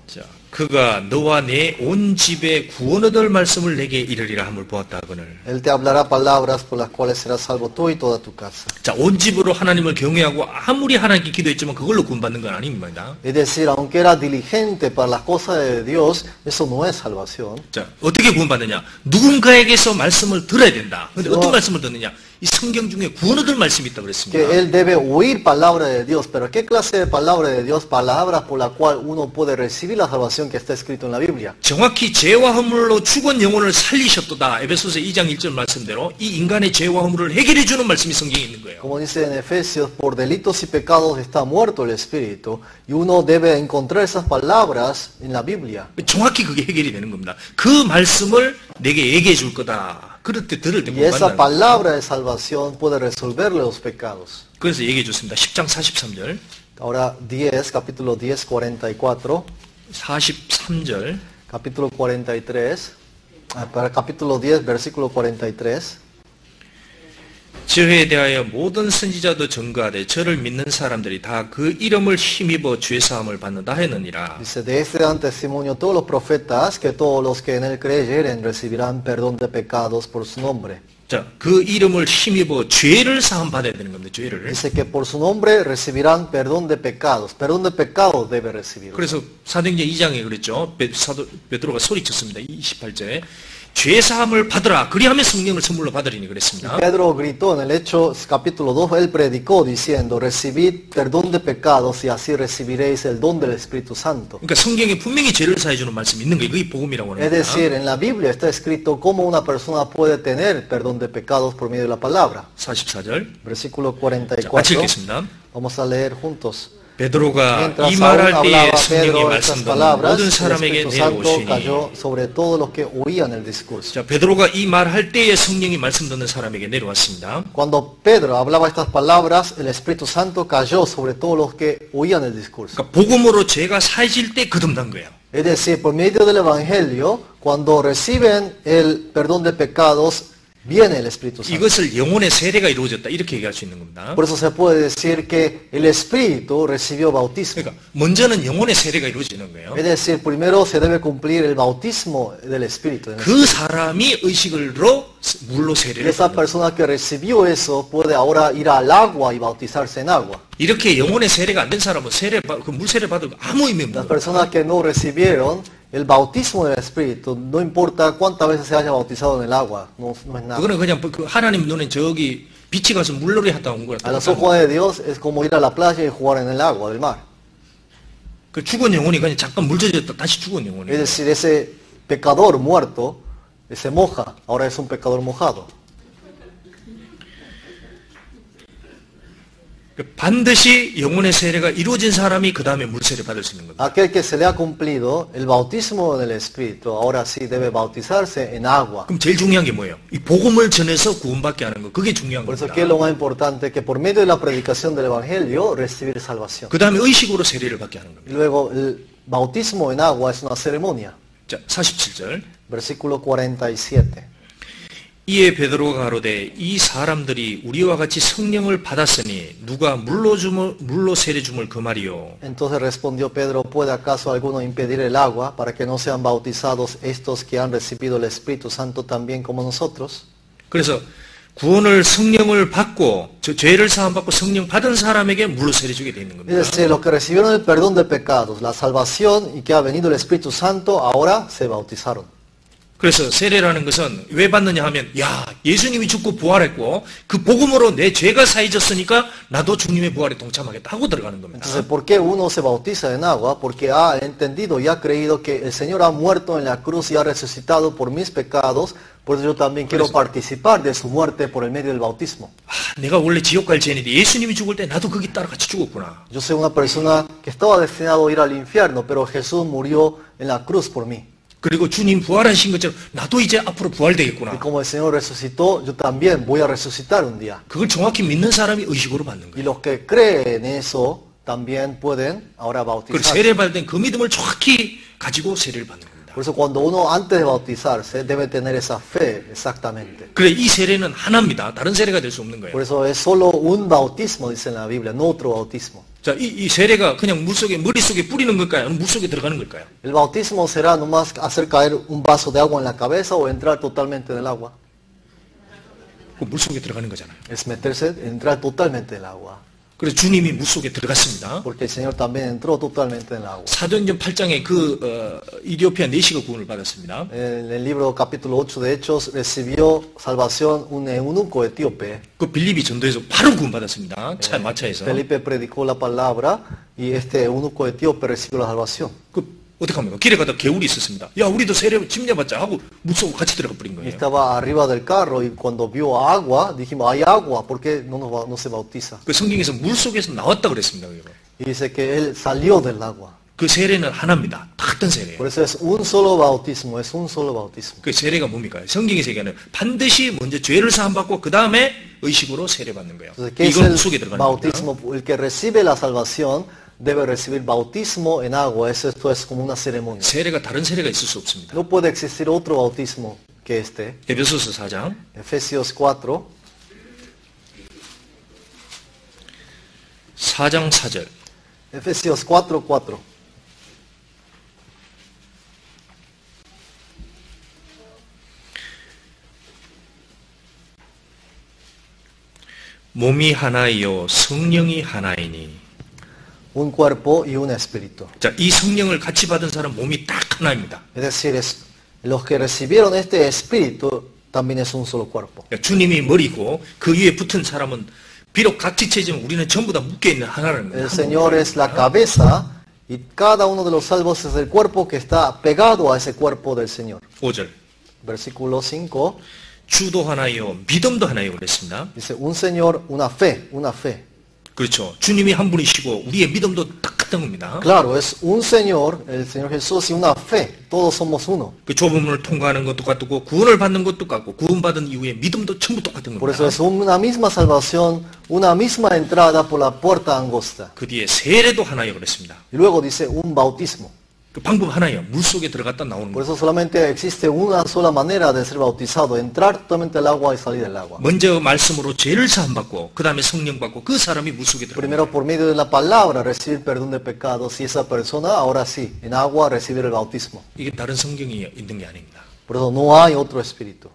자, 그가 너와 내 온 집에 구원 얻을 말씀을 내게 이르리라 함을 보았다 하거늘. Él te hablará palabras por las cuales serás salvo tú y toda tu casa. 자, 온 집으로 하나님을 경외하고 아무리 하나님께 기도했지만 그걸로 구원받는 건 아닙니다. Es decir, aunque era diligente para las cosas de Dios, eso no es salvación. 자, 어떻게 구원받느냐? 누군가에게서 말씀을 들어야 된다. 근데 어떤 말씀을 듣느냐? 이 성경 중에 구원 얻을 말씀이 있다고 그랬습니다. Que él debe oír palabra de Dios, pero ¿qué clase de palabra de Dios? Palabras por la cual uno puede recibir la salvación que está escrito en la Biblia. 정확히 죄와 허물로 죽은 영혼을 살리셨도다. 에베소서 2장 1절 말씀대로 이 인간의 죄와 허물을 해결해 주는 말씀이 성경에 있는 거예요. Como dice en Efesios, por delitos y pecados está muerto el espíritu, y uno debe encontrar esas palabras en la Biblia. 정확히 그게 해결이 되는 겁니다. 그 말씀을 내게 얘기해 줄 거다. 그럴 때 들을 때 Y esa 구원받는다. palabra de salvación puede resolverle los pecados. 그래서 얘기해 줬습니다. 10장 43절. Ahora 10, capítulo 10, 44, 43절. capítulo 43, para capítulo 10, versículo 43. 저에 대하여 모든 선지자도 증거하되 저를 믿는 사람들이 다 그 이름을 힘입어 죄사함을 받는다 했느니라. Dice, de este dan testimonio todos los profetas, que todos los que en él creyeren recibirán perdón de pecados por su nombre. 자, 그 이름을 힘입어 죄를 사함 받아야 되는 겁니다. 죄를. Dice que por su nombre recibirán perdón de pecados. Perdón de pecados debe recibir. 그래서 사도행전 2장에 그랬죠. 사도 베드로가 소리쳤습니다. 28절에 죄 사함을 받으라. 그리하면 성령을 선물로 받으리니 그랬습니다. Pedro gritó en el Hechos capítulo 2, él predicó diciendo, recibid perdón de pecados y así recibiréis el don del Espíritu Santo. 그러니까 성경에 분명히 죄를 사해 주는 말씀이 있는 거예요. 그게 복음이라고 하는 Es 겁니다. decir, en la Biblia está escrito cómo una persona puede tener perdón de pecados por medio de la palabra. 44절. Versículo 자, 44. 같이 읽겠습니다. Vamos a leer juntos. 베드로가 Mientras 이 aún 말할 때에 hablaba 성령의 Pedro estas 말씀 듣는 palabras, 모든 el 사람에게 Espíritu Santo 내려오시니. cayó sobre todos los que oían el discurso. 자, 베드로가 이 말할 때에 성령이 말씀 듣는 사람에게 내려왔습니다. Cuando Pedro hablaba estas palabras, el Espíritu Santo cayó sobre todos los que oían el discurso. 그러니까 복음으로 죄가 사해질 때 거듭난 거예요. Es decir, por medio del Evangelio, cuando reciben el perdón de pecados, viene el Espíritu Santo. 이것을 영혼의 세례가 이루어졌다 이렇게 얘기할 수 있는 겁니다. Por eso se puede decir que el Espíritu recibió bautismo. 그러니까 먼저는 영혼의 세례가 이루어지는 거예요. Es decir, primero se debe cumplir el bautismo del Espíritu. 그 사람이 의식으로 물로 세례를 Esa 받는 persona que recibió eso puede ahora ir al agua y bautizarse en agua. 이렇게 영혼의 세례가 안 된 사람은 그 물세례 받을 거 아무 의미 Las 없는 거예요. personas que no recibieron el bautismo del Espíritu, no importa cuántas veces se haya bautizado en el agua, no es nada. 그거는 그냥 그 하나님 눈에 저기 빛이 가서 물놀이 하다 온 거라. A los ojos de Dios es como ir a la playa y jugar en el agua del mar. 그 죽은 영혼이 그냥 잠깐 물젖었다 다시 죽은 영혼이. Es decir, ese pecador muerto se moja, ahora es un pecador mojado. 반드시 영혼의 세례가 이루어진 사람이 그 다음에 물세례 받을 수 있는 겁니다. Aquel que se le ha cumplido el bautismo del Espíritu, ahora sí debe bautizarse en agua. 그럼 제일 중요한 게 뭐예요? 이 복음을 전해서 구원받게 하는 거. 그게 중요한 Por eso 겁니다. que es lo más importante, que por medio de la predicación del Evangelio recibir salvación. 그 다음에 의식으로 세례를 받게 하는 겁니다. Y luego el bautismo en agua es una ceremonia. 자, 47절. Versículo 47. 이에 베드로가 가로되 이 사람들이 우리와 같이 성령을 받았으니 누가 물로 세례 줌을 금하리요. Entonces respondió Pedro, ¿puede acaso alguno impedir el agua para que no sean bautizados estos que han recibido el Espíritu Santo también como nosotros? 그래서 구원을 성령을 받고 죄를 사함 받고 성령 받은 사람에게 물로 세례 주게 돼 있는 겁니다. Es decir, los que recibieron el perdón de pecados, la salvación y que ha venido el Espíritu Santo, ahora se bautizaron. 그래서 세례라는 것은 왜 받느냐 하면 야 예수님이 죽고 부활했고 그 복음으로 내 죄가 사해졌으니까 나도 주님의 부활에 동참하겠다 하고 들어가는 겁니다. Entonces, ¿por qué uno se bautiza en agua? Porque ha entendido y ha creído que el Señor ha muerto en la cruz y ha resucitado por mis pecados, por eso yo también quiero participar de su muerte por el medio del bautismo. 내가 원래 지옥 갈 죄인인데 예수님이 죽을 때 나도 거기 따라 같이 죽었구나. Yo soy una persona que estaba destinado a ir al infierno, pero Jesús murió en la cruz por mí. 그리고 주님 부활하신 것처럼 나도 이제 앞으로 Y 부활되겠구나. como el Señor resucitó, yo también voy a resucitar un día. 그걸 정확히 믿는 사람이 의식으로 받는 Y 거예요. los que creen eso también pueden ahora 그 bautizarse. 세례 받을 땐 그 믿음을 정확히 가지고 세례를 받는 겁니다. Por eso cuando uno antes de bautizarse debe tener esa fe exactamente. 그래 이 세례는 하나입니다. 다른 세례가 될 수 없는 거예요. Por eso es solo un bautismo, dice en la Biblia, no otro bautismo. 자, 이 세례가 그냥 물속에 머릿속에 뿌리는 걸까요? 아니면 물속에 들어가는 걸까요? ¿El bautismo será nomás hacer caer un vaso de agua en la cabeza o entrar totalmente en el agua? 그 물속에 들어가는 거잖아요. Es meterse, entrar totalmente en el agua. 그래서 주님이 물속에 들어갔습니다. Porque el Señor también entró totalmente en el agua. 사도행전 8장에 이디오피아 4시가 구원을 받았습니다. En el libro capítulo 8 de Hechos recibió salvación un eunuco etíope. 그 빌립이 전도해서 바로 구원 받았습니다. 마차에서. Felipe predicó la palabra y este eunuco etíope recibió la salvación. 그 어떻게 합니까? 길에 가다 개울이 있었습니다. 야, 우리도 세례 침례받자 하고 물속 같이 들어가 버린 Y 거예요. estaba arriba del carro y cuando vio agua, dijimos, hay agua, ¿por qué no se bautiza? 그 성경에서 물속에서 나왔다 그랬습니다. 그거. Y dice que él salió del agua. 그 세례는 하나입니다. 같은 세례예요. Por eso es un solo bautismo, es un solo bautismo. 그 세례가 뭡니까? 성경에서 얘기하는 반드시 먼저 죄를 사함받고 그 다음에 의식으로 세례받는 거예요. Entonces, ¿qué es 이건 el 물속에 들어가는 겁니다. bautismo? El que recibe la salvación debe recibir bautismo en agua. Esto es como una ceremonia. 세례가 다른 세례가 있을 수 없습니다. No puede existir otro bautismo que este. 에베소서 4장 Efesios 4, 4장 4절. Efesios 4, 4. 몸이 하나이요 성령이 하나이니. Un cuerpo y un espíritu. 자, 이 성령을 같이 받은 사람 몸이 딱 하나입니다. Es decir, los que recibieron este espíritu también es un solo cuerpo. 그러니까 주님이 머리고 그 위에 붙은 사람은 비록 같이 체지만 우리는 전부 다 묶여 있는 하나라는 거예요. El Señor es la cabeza y cada uno de los salvos es el cuerpo que está pegado a ese cuerpo del Señor. 5절. Versículo 5 주도 하나요 믿음도 하나요 그랬습니다. dice, un Señor, una fe, una fe. 그렇죠. 주님이 한 분이시고 우리의 믿음도 딱 같은 겁니다. Claro, es un Señor, el Señor Jesús y una fe. Todos somos uno. 그 좁은 문을 통과하는 것도 같고 구원을 받는 것도 같고 구원받은 이후에 믿음도 전부 똑같은 Por eso 겁니다. es una misma salvación, una misma entrada por la puerta angosta. 그 뒤에 세례도 하나요 그랬습니다. Y luego dice un bautismo. 그 방법 하나예요. 물속에 들어갔다 나오는 Por 거. eso solamente existe una sola manera de ser bautizado, entrar totalmente al agua y salir del agua. 먼저 말씀으로 죄를 사함받고 그 다음에 성령 받고 그 사람이 물속에 들어가는 Primero por medio de la palabra recibir perdón de pecados y esa persona ahora sí, en agua recibir el bautismo. 이게 다른 성경이 있는 게 아닙니다. Por eso no hay otro espíritu.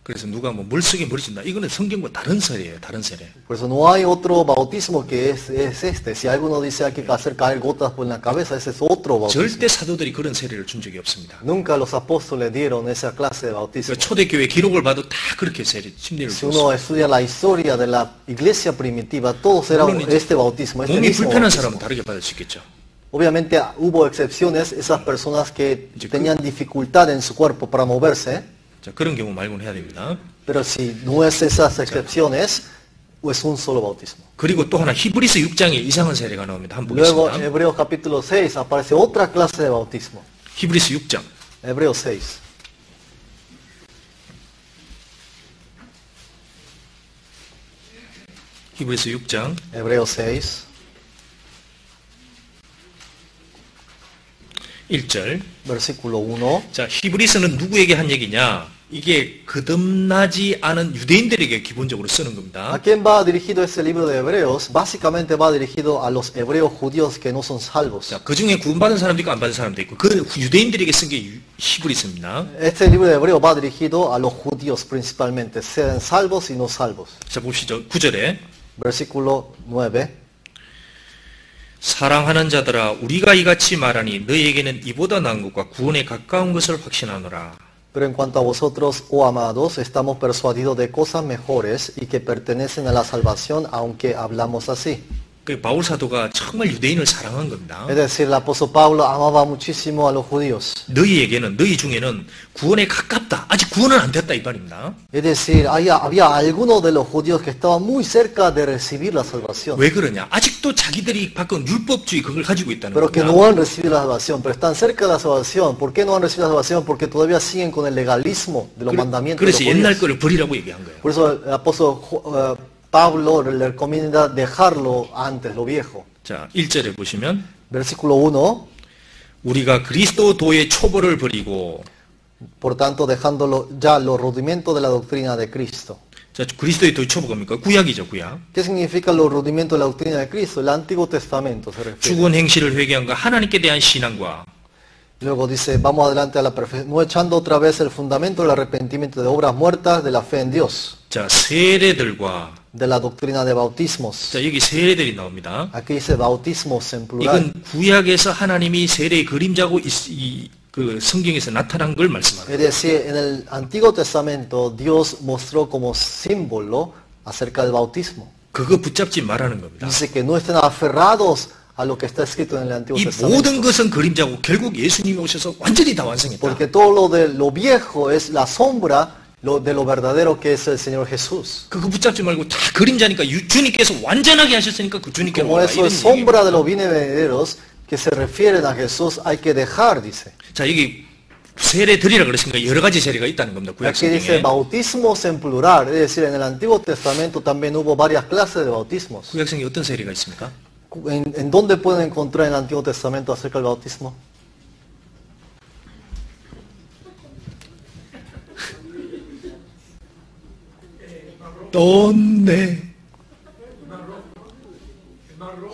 그래서 누가 뭐 물속에 버리신다. 이거는 성경과 다른 세례예요. 다른 세례. Por eso no hay otro bautismo que es este. Si alguno dice hay que hacer caer gotas por la cabeza, ese es otro bautismo. 절대 사도들이 그런 세례를 준 적이 없습니다. Nunca los apóstoles dieron esa clase de bautismo. 초대교회 기록을 봐도 다 그렇게 세례 침례를 Si uno estudia la historia de la iglesia primitiva, todos eran este bautismo. Este 몸이 mismo 불편한 bautismo. 사람은 다르게 받을 수 있겠죠. Obviamente hubo excepciones, esas personas que tenían dificultad en su cuerpo para moverse. 자, 그런 경우 말고는 해야 됩니다. Pero si no es esas excepciones, es un solo bautismo. 그리고 또 하나 히브리서 6장에 이상한 세례가 나옵니다. 한번 Luego en 보겠습니다. Hebreos capítulo 6 aparece otra clase de bautismo. 히브리서 6장. Hebreos 6. 히브리서 6장. Hebreos 6. 1절. Versículo 1. 자, 히브리서는 누구에게 한 얘기냐? 이게 거듭나지 않은 유대인들에게 기본적으로 쓰는 겁니다. ¿A quién va dirigido este libro de Hebreos? Básicamente va dirigido a los hebreos judíos que no son salvos. 자, 그 중에 구원받은 사람도 있고 안 받은 사람도 있고 그 유대인들에게 쓴 게 히브리서입니다. Este libro de Hebreos va dirigido a los judíos principalmente, sean salvos y no salvos. 자, 봅시죠. 9절에 Versículo 9. 사랑하는 자들아 우리가 이같이 말하니 너희에게는 이보다 나은 것과 구원에 가까운 것을 확신하노라. Pero en cuanto a vosotros, oh amados, estamos persuadidos de cosas mejores y que pertenecen a la salvación, aunque hablamos así. 그 바울 사도가 정말 유대인을 사랑한 겁니다. Es decir, el apóstol Pablo amaba muchísimo a los judíos. 너희에게는 너희 중에는 구원에 가깝다. 아직 구원은 안 됐다 이 말입니다. Es decir, había algunos de los judíos que estaban muy cerca de recibir la salvación. 왜 그러냐? 아직도 자기들이 바꾼 율법주의 그걸 가지고 있다는 Pero que 겁니다. no han recibido la salvación, pero están cerca de la salvación. ¿Por qué no han recibido la salvación? Porque todavía siguen con el legalismo de los mandamientos de los 그래서 옛날 judíos. 거를 버리라고 얘기한 거예요. Por eso el apóstol Pablo le recomienda dejarlo antes, lo viejo. 자, 1절에 보시면 Versículo 1. 우리가 그리스도도의 초보를 버리고 Por tanto, dejándolo ya los rudimentos de la doctrina de Cristo. 자, 그리스도의 도의 초보가 뭡니까? 구약이죠, 구약. ¿Qué significa los rudimentos de la doctrina de Cristo? El Antiguo Testamento se refiere. 죽은 행실을 회개한과 하나님께 대한 신앙과 Luego dice, vamos adelante a la perfección, no echando otra vez el fundamento del arrepentimiento de obras muertas de la fe en Dios, 자, 세례들과 de la doctrina de bautismos. 자, 여기 세례들이 나옵니다. Aquí dice bautismos en plural. 이건 구약에서 하나님이 세례의 그림자고 그 성경에서 나타난 걸 말씀합니다. Es decir, en el Antiguo Testamento Dios mostró como símbolo acerca del bautismo. 그거 붙잡지 말라는 겁니다. Dice que no estén aferrados a lo que está escrito en el Antiguo 이 Testamento. 모든 것은 그림자고 결국 예수님이 오셔서 완전히 다 완성했다. Porque todo lo de lo viejo es la sombra de lo verdadero que es el Señor Jesús. 그거 붙잡지 말고 다 그림자니까 주님께서 완전하게 하셨으니까 그 주님께로 Como 오라 eso 이런 es sombra de 얘기입니다. los bienes venideros que se refieren a Jesús, hay que dejar, dice. 자, 여기 세례들이라 그랬으니까 여러 가지 세례가 있다는 겁니다. 구약 Aquí dice 성경에. bautismos en plural, es decir, en el Antiguo Testamento también hubo varias clases de bautismos. 구약 성경에 어떤 세례가 있습니까? ¿En dónde pueden encontrar en el Antiguo Testamento acerca del bautismo? ¿Dónde?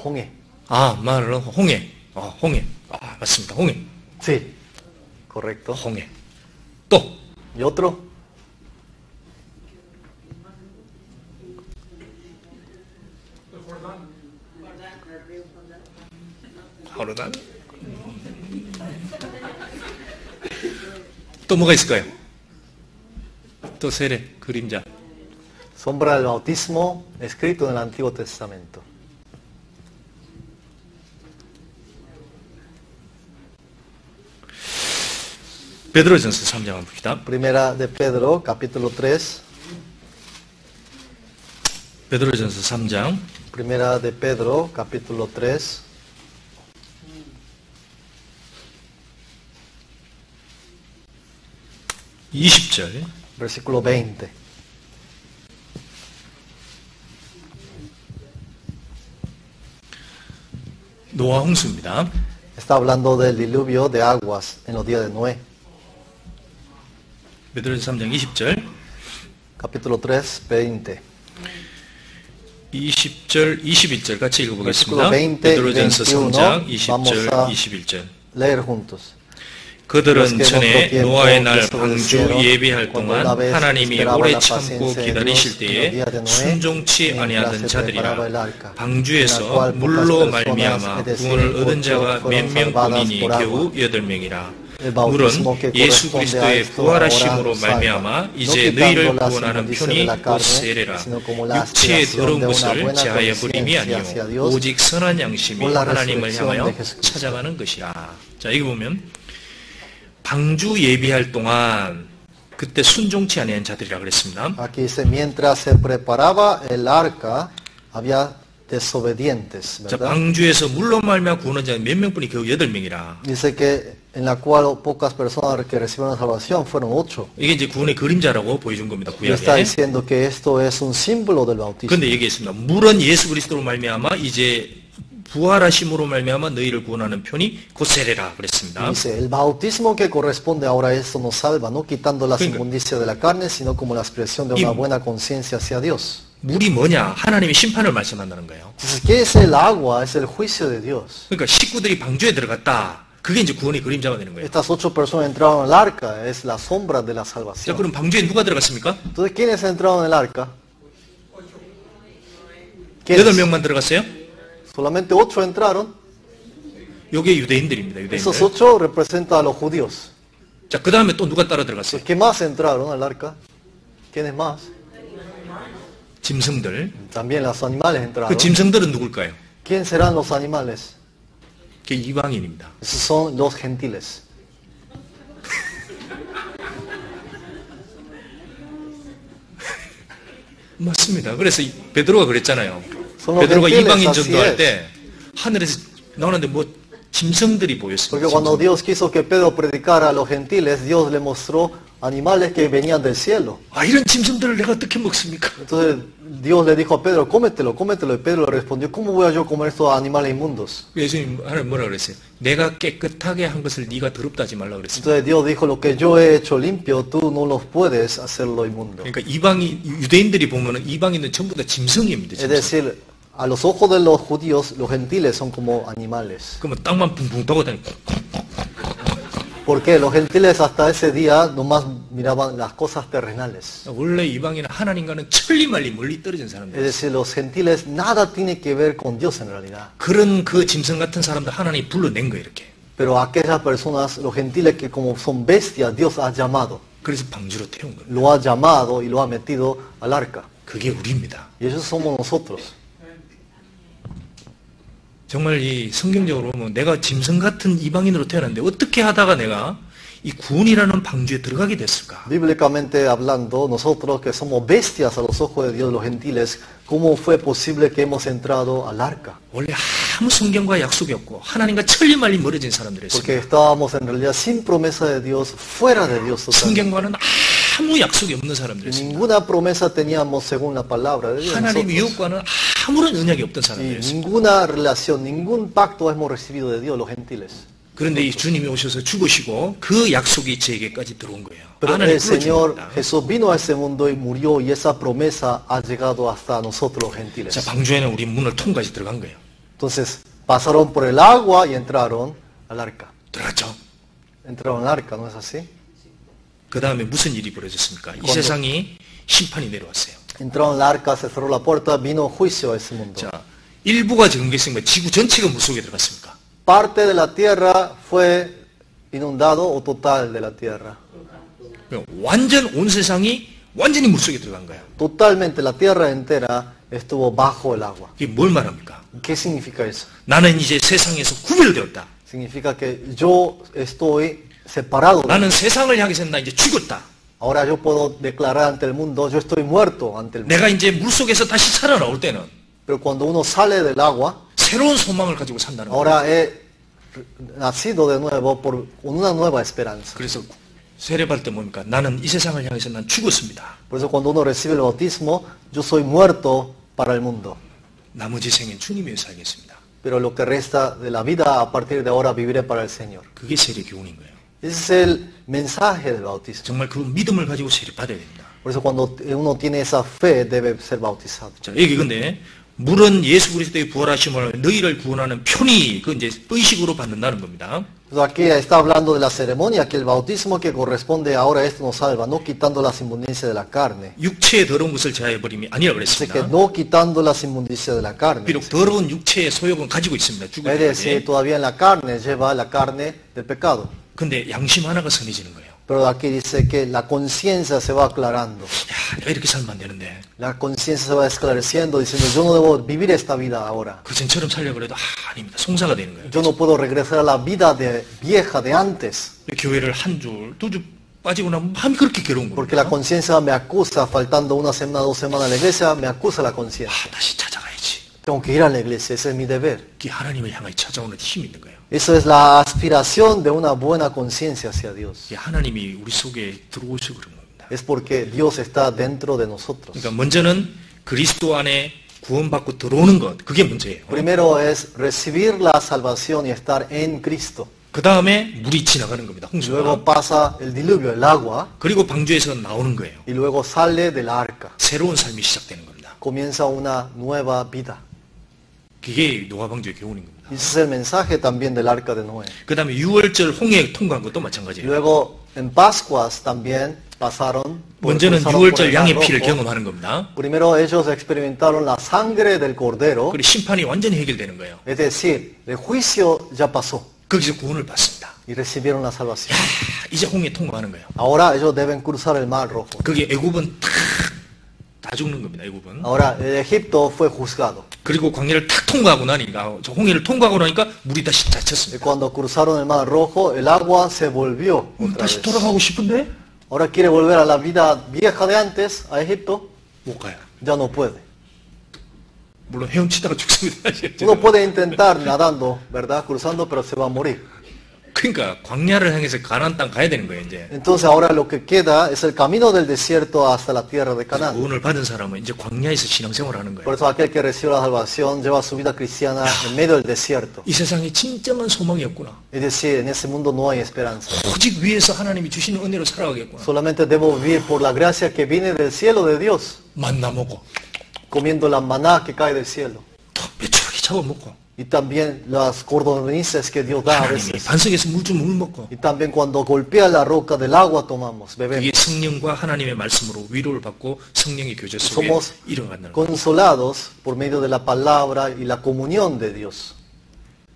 홍해. 아, 말로 홍해. 홍해. 아, 맞습니다. 홍해. Sí, correcto. 홍해. 또 ¿Y otro? 하루난. 또 뭐가 있을까요? 또 세례, 그림자. Sombra del bautismo escrito en el Antiguo Testamento. 베드로전서 3장 한번 봅시다. Primera de Pedro, capítulo 3. 베드로전서 3장 Primera de Pedro, capítulo 3. (20절) Versículo 20. 노아 홍수입니다. Está hablando del diluvio de aguas en los días de Noé. 베드로전서 3장 20절. Capítulo 3, 20. 20절, 21절 같이 Versículo 읽어보겠습니다. 20 y 베드로전서 3장 21 vamos 20절, a 21절. leer juntos. 그들은 전에 노아의 날 방주 예비할 동안 하나님이 오래 참고 기다리실 때에 순종치 아니하던 자들이라. 방주에서 물로 말미암아 구원을 얻은 자가 몇 명뿐이니 겨우 8명이라. 물은 예수 그리스도의 부활하심으로 말미암아 이제 너희를 구원하는 편이 곧 세례라. 육체의 더러운 것을 제하여 버림이 아니요 오직 선한 양심이 하나님을 향하여 찾아가는 것이라. 자, 여기 보면 방주 예비할 동안 그때 순종치 아니한 자들이라 그랬습니다. Aquí dice mientras se preparaba el arca había desobedientes, 자, ¿verdad? 방주에서 물로 말미암아 구원한 자가 몇 명뿐이 겨우 8명이라. Dice que en la cual pocas personas que recibieron salvación fueron 8. 이게 이제 구원의 그림자라고 보여준 겁니다. Y está 구약에. diciendo que esto es un símbolo del bautismo. 그런데 얘기했습니다. 물은 예수 그리스도로 말미암아 이제 부활하심으로 말미암아 너희를 구원하는 편이 곧 세례라 그랬습니다. Dice, el bautismo que corresponde ahora a esto nos salva, no quitando las inmundicias de la carne, sino como la expresión de una buena conciencia hacia Dios. 물이 뭐냐? 하나님의 심판을 말씀한다는 거예요. Entonces, ¿qué es el agua? Es el juicio de Dios. 그러니까 식구들이 방주에 들어갔다. 그게 이제 구원의 그림자가 되는 거예요. Estas 8 personas entraron al arca, es la sombra de la 자, salvación. 그럼 방주에 누가 들어갔습니까? Entonces, ¿quiénes entraron en el arca? ¿Quiénes? 8명만 들어갔어요? Solamente 8 entraron. 요게 유대인들입니다. Esos 유대인들. 8 representan a los judíos. 자, 그 다음에 또 누가 따라 들어갔어요? ¿Qué más entraron al arca? ¿Quiénes más? 짐승들. También los animales 그 entraron. 짐승들은 누굴까요? ¿Quién serán los animales? 그게 이방인입니다. Esos son los gentiles. 맞습니다. 그래서 베드로가 그랬잖아요. Solo 베드로가 gentiles, 이방인 así 전도할 es. 때 하늘에서 나오는데 뭐 짐승들이 Porque 보였습니다. cuando 짐승. Dios quiso que Pedro predicara a los gentiles, Dios le mostró animales que venían del cielo. 아, 이런 짐승들을 내가 어떻게 먹습니까? Entonces Dios le dijo a Pedro, cómetelo, cómetelo. Y Pedro le respondió, ¿cómo voy a yo comer estos animales inmundos? 예수님 하나님 뭐라 그랬어요? 내가 깨끗하게 한 것을 네가 더럽다 하지 말라 그랬습니다. Entonces Dios dijo, lo que yo he hecho limpio, tú no los puedes hacerlo inmundo. 그러니까 이방인 유대인들이 보면은 이방인은 전부 다 짐승입니다. Es 짐승. decir, a los ojos de los judíos, los gentiles son como animales. 그러면 땅만 붕붕 떠고 다니고 Porque los gentiles hasta ese día nomás miraban las cosas terrenales. 원래 이방인은 하나님과는 천리말리 멀리 떨어진 Es 사람들. decir, los gentiles nada tiene que ver con Dios en realidad. 그런 그 짐승 같은 사람들 하나님이 불러낸 거예요, 이렇게. Pero aquellas personas, los gentiles que como son bestias, Dios ha llamado. 그래서 방주로 태운 겁니다. Lo ha llamado y lo ha metido al arca. 그게 우리입니다. Y esos somos nosotros. 정말 이 성경적으로 보면 내가 짐승 같은 이방인으로 태어났는데 어떻게 하다가 내가 이 구원이라는 방주에 들어가게 됐을까? Bíblicamente hablando, nosotros que somos bestias a los ojos de Dios, los gentiles, ¿cómo fue posible que hemos entrado al arca? 원래 아무 성경과 약속이 없고 하나님과 천리말리 멀어진 Porque 사람들이었습니다. estábamos en realidad sin promesa de Dios, fuera de Dios totalmente. 성경과는 아무 약속이 없는 Y 사람들이었습니다. ninguna promesa teníamos según la palabra de Dios. 하나님 nosotros. 유혹과는 아무런 언약이 없던 Y 사람들이었습니다. ninguna relación, ningún pacto hemos recibido de Dios, los gentiles. 그런데 이 주님이 오셔서 죽으시고 그 약속이 제게까지 들어온 거예요. Pero 하나님 el Señor 불러줍니다. Jesús vino a este mundo y murió y esa promesa ha llegado hasta nosotros los gentiles. 자, 방주에는 우리 문을 통과해서 들어간 거예요. Entonces pasaron por el agua y entraron al arca. 들어갔죠. Entraron al arca, ¿no es así? 그 다음에 무슨 일이 벌어졌습니까? 이 세상이 심판이 내려왔어요. Entraron al arca, se cerró la puerta, vino juicio a ese mundo. 자, 일부가 적응했으니까 지구 전체가 물속에 들어갔습니까? Parte de la tierra fue inundado o total de la tierra. 완전 온 세상이 완전히 물속에 들어간 거야. Totalmente la tierra entera estuvo bajo el agua. 이게 뭘 말합니까? ¿Qué significa eso? 나는 이제 세상에서 구별되었다. Significa que yo estoy separado. 나는 세상을 향해서 나 이제 죽었다. Ahora yo puedo declarar ante el mundo, yo estoy muerto ante el mundo. 내가 이제 물속에서 다시 살아나올 때는 Pero cuando uno sale del agua, 새로운 소망을 가지고 산다는 거야. ahora he nacido de nuevo con una nueva esperanza. 그래서 세례받을 때 뭡니까? 나는 이 세상을 향해서 난 죽었습니다. Por eso cuando uno recibe el bautismo, yo soy muerto para el mundo. 나머지 생엔 주님 위해 살겠습니다. pero lo que resta de la vida a partir de ahora viviré para el Señor. 그게 세례 교훈인 거예요. Ese es el mensaje del bautismo. 정말 그 믿음을 가지고 세례 받아야 됩니다. Por eso cuando uno tiene esa fe debe ser bautizado. 자, 여기 근데 물은 예수 그리스도의 부활하심을 너희를 구원하는 편히 그 이제 의식으로 받는다는 겁니다. Entonces aquí está hablando de la ceremonia, que el bautismo que corresponde ahora a esto nos salva, no quitando las inmundicias de la carne. 육체의 더러운 것을 제하여 버림이 아니라 Dice que 그랬습니다. no quitando las inmundicias de la carne. 비록 더러운 육체의 소욕은 가지고 있습니다. 죽을 Es decir, 때까지. todavía en la carne lleva la carne del pecado. 근데 양심 하나가 선해지는 거예요. Pero aquí dice que la conciencia se va aclarando. 야, 내가 이렇게 살면 안 되는데. La conciencia se va esclareciendo, diciendo, yo no debo vivir esta vida ahora. 그 전처럼 살려고 해도 아닙니다. 송사가 되는 거예요. Yo no puedo regresar a la vida vieja de antes. 교회를 한 줄, 두 줄 빠지고 나면 마음이 그렇게 괴로운 Porque la 겁니다. conciencia me acusa, faltando una semana, 2 semanas a la iglesia, me acusa la conciencia. 다시 찾아가야지. Tengo que ir a la iglesia, ese es mi deber. 그게 하나님을 향하여 찾아오는 힘이 있는 거예요. Eso es la aspiración de una buena conciencia hacia Dios. 이게 하나님이 우리 속에 들어오셔 그런 겁니다. Es porque Dios está dentro de nosotros. 그러니까 먼저는 그리스도 안에 구원받고 들어오는 것, 그게 문제예요. Primero es recibir la salvación y estar en Cristo. 그 다음에 물이 지나가는 겁니다. 홍수가. Luego pasa el diluvio, el agua, 그리고 방주에서 나오는 거예요. y luego sale del arca. 새로운 삶이 시작되는 겁니다. Comienza una nueva vida. 그게 노아 방주의 교훈인 겁니다. Ese es el mensaje también del arca de Noé. 그 다음에 6월절 홍해 통과한 것도 마찬가지예요. Luego en Pascuas también pasaron. 먼저는 cruzaron por 6월절 el 양의 Mar 피를 Rojo. 경험하는 겁니다. Primero ellos experimentaron la sangre del cordero, 그리고 심판이 완전히 해결되는 거예요. es decir, el juicio ya pasó 거기서 구원을 받습니다. y recibieron la salvación. 이제 홍해 통과하는 거예요. Ahora ellos deben cruzar el Mar Rojo. 그게 애굽은 다 죽는 겁니다. 애굽은. Ahora el Egipto fue juzgado. 그리고 광야를 탁 통과하고 나니까 저 홍해를 통과하고 나니까 물이 다시 Y 닫혔습니다. cuando cruzaron el Mar Rojo, el agua se volvió otra 다시 vez. 돌아가고 싶은데 Ahora quiere volver a la vida vieja de antes, a Egipto, 못 가요. ya no puede. 물론 헤엄치다가 죽습니다. Uno puede intentar nadando, ¿verdad? Cruzando, pero se va a morir. 그러니까 광야를 향해서 가나안 땅 가야 되는 거예요. 이제 Entonces ahora lo que queda es el camino del desierto hasta la tierra de Canaán. 구원을 받은 사람은 이제 광야에서 신앙생활을 하는 Por 거예요. eso aquel que recibe la salvación lleva su vida cristiana en medio del desierto. 이 세상에 진정한 소망이 없구나. Es decir, en ese mundo no hay esperanza. 오직 위에서 하나님이 주시는 은혜로 살아가겠구나. Solamente debo vivir por la gracia que viene del cielo de Dios, 만나 먹고 comiendo la maná que cae del cielo. 또 매출하게 잡아먹고 Y también las cordonices que Dios da a 하나님이 veces. 반석에서 물 좀 물 먹고 Y también cuando golpea la roca del agua tomamos, 그게 bebemos. 성령과 하나님의 말씀으로 위로를 받고 성령의 교제 속에 Somos 이뤄간다는 거예요. consolados por medio de la palabra y la comunión de Dios.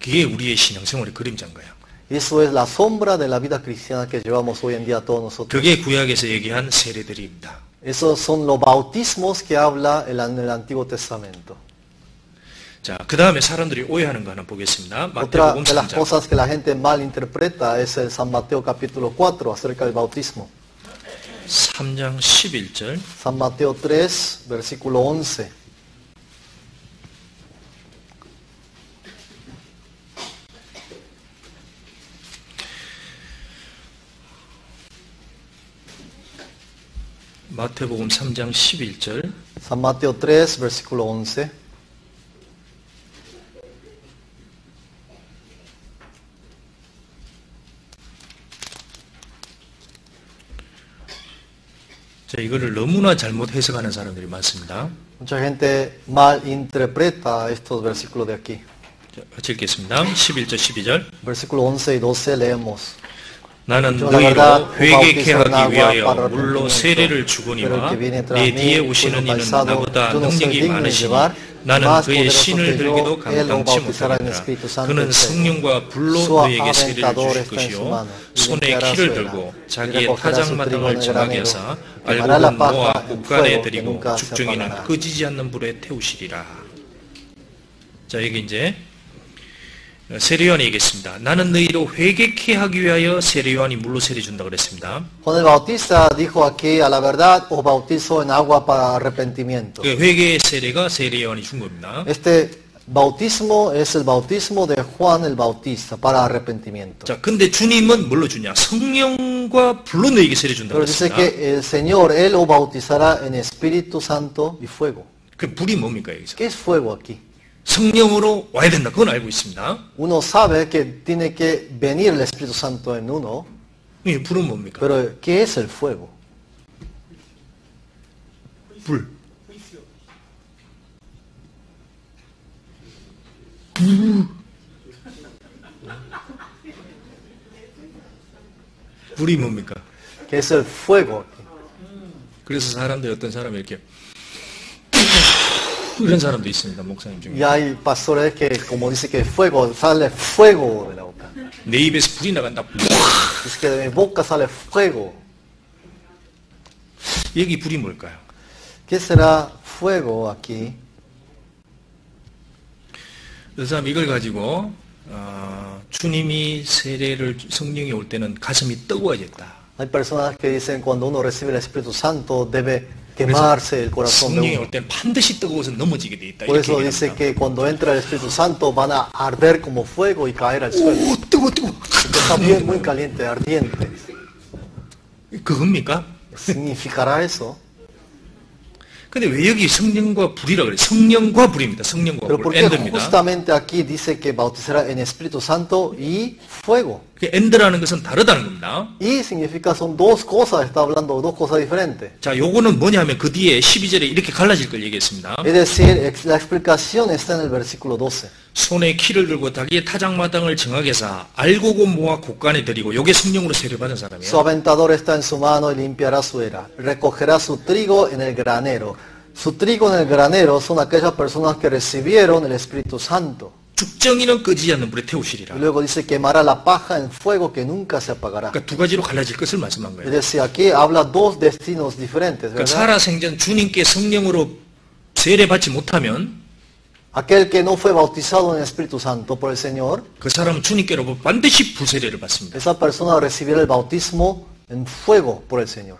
그게 우리의 신앙생활의 그림자인 거예요. Y eso es la sombra de la vida cristiana que llevamos hoy en día todos nosotros. 그게 구약에서 얘기한 세례들입니다. Esos son los bautismos que habla en el Antiguo Testamento. 자, 그 다음에 사람들이 오해하는 거 하나 보겠습니다. Otra 마태복음 de las 3장. cosas que la gente malinterpreta es el San Mateo capítulo 4 acerca del bautismo. 3장 11절. San Mateo 3, versículo 11. 마태복음 3장 11절. San Mateo 3, versículo 11. 자, 이거를 너무나 잘못 해석하는 사람들이 많습니다. Mucha gente malinterpreta estos versículos de aquí. 자, 같이 읽겠습니다. 11절 12절. Versículo 11 y 12 leemos. 나는 Yo la 너희로 verdad 회개케 bautizo en 하기 agua 위하여 para 물로 arrepentimiento, 세례를 pero 주거니와 el que viene tras 내 mí, 뒤에 cuyo 오시는 이는 calzado 나보다 yo no soy 능력이 digno de 많으시니 llevar, 나는 más 그의 poderoso 신을 que yo, 들기도 él lo 감당치 bautizará en 못하리라. Espíritu Santo 그는 y fuego. 성령과 불로 Su 너희에게 세례를 aventador 주실 está en su 것이요 mano, y 손에 limpiará 키를 su 들고 era, y 자기의 recogerá su trigo en 타작마당을 el 정하게 granero, 하사 y quemará la 알곡은 paja 모아 en 곡간에 fuego, que 드리고 nunca se 죽정이는 apagará. 꺼지지 않는 불에 태우시리라. 자, 여기 이제 세례요한이 얘기했습니다. 나는 너희로 회개케 하기 위하여 세례요한이 물로 세례 준다 그랬습니다. Juan el Bautista dijo aquí, a la verdad os bautizo en agua para arrepentimiento. 그 회개의 세례가 세례요한이 준 겁니다. Este bautismo es el bautismo de Juan el Bautista para arrepentimiento. 자, 근데 주님은 뭘로 주냐? 성령과 불로 너희에게 세례 준다 Pero dice 그랬습니다. que el Señor, Él os bautizará en Espíritu Santo y fuego. 그 불이 뭡니까 여기서? ¿Qué es fuego aquí? 성령으로 와야 된다. 그건 알고 있습니다. Uno sabe que tiene que venir el Espíritu Santo en uno. 예, 불은 뭡니까? Pero ¿qué es el fuego? 불. 불이 뭡니까? ¿Qué es el fuego? 그래서 사람들 어떤 사람이 이렇게 이런 사람도 있습니다. 목사님 중에. Y hay pastores que, como dice que fuego, sale fuego de la boca. 내 입에서 불이 나간다. Dice que de mi boca sale fuego. 여기 불이 뭘까요? ¿Qué será fuego aquí? 그 사람 이걸 가지고 주님이 세례를 성령이 올 때는 가슴이 뜨거워졌다. Hay personas que dicen cuando uno recibe el Espíritu Santo debe quemarse el corazón de 성령이 uno. 올 때는 반드시 뜨거워서 넘어지게 돼 있다. Por 이렇게 eso dice 얘기합니다. que cuando entra el Espíritu Santo van a arder como fuego y caer al suelo. 오, 뜨거워. Está bien muy caliente, ardiente. 그겁니까? ¿Significará eso? 근데 왜 여기 성령과 불이라 그래? 성령과 불입니다. 성령과 Pero 불. ¿por qué 엔드입니다. justamente aquí dice que bautizará en Espíritu Santo y fuego? 엔드라는 것은 다르다는 겁니다. Y significa son dos cosas, está hablando de dos cosas diferentes. 자, 요거는 뭐냐면 그 뒤에 12절에 이렇게 갈라질 걸 얘기했습니다. Es decir, la explicación está en el versículo 12. 손에 키를 들고 자기의 타작마당을 정하게 해서 알고고 모아 곳간에 들이고 요게 성령으로 세례받은 Su 사람이에요. aventador está en su mano y limpiará su era. Recogerá su trigo en el granero. Su trigo en el granero son aquellas personas que recibieron el Espíritu Santo. 죽정이는 끄지 않는 불에 태우시리라. Y luego dice, quemará la paja en fuego que nunca se apagará. 그러니까 두 가지로 갈라질 것을 말씀한 Es 거예요. decir, aquí habla dos destinos diferentes, 그러니까 ¿verdad? 살아생전 주님께 성령으로 세례받지 못하면 Aquel que no fue bautizado en el Espíritu Santo por el Señor, 그 사람은 주님께로 반드시 불세례를 받습니다. esa persona recibirá el bautismo en fuego por el Señor.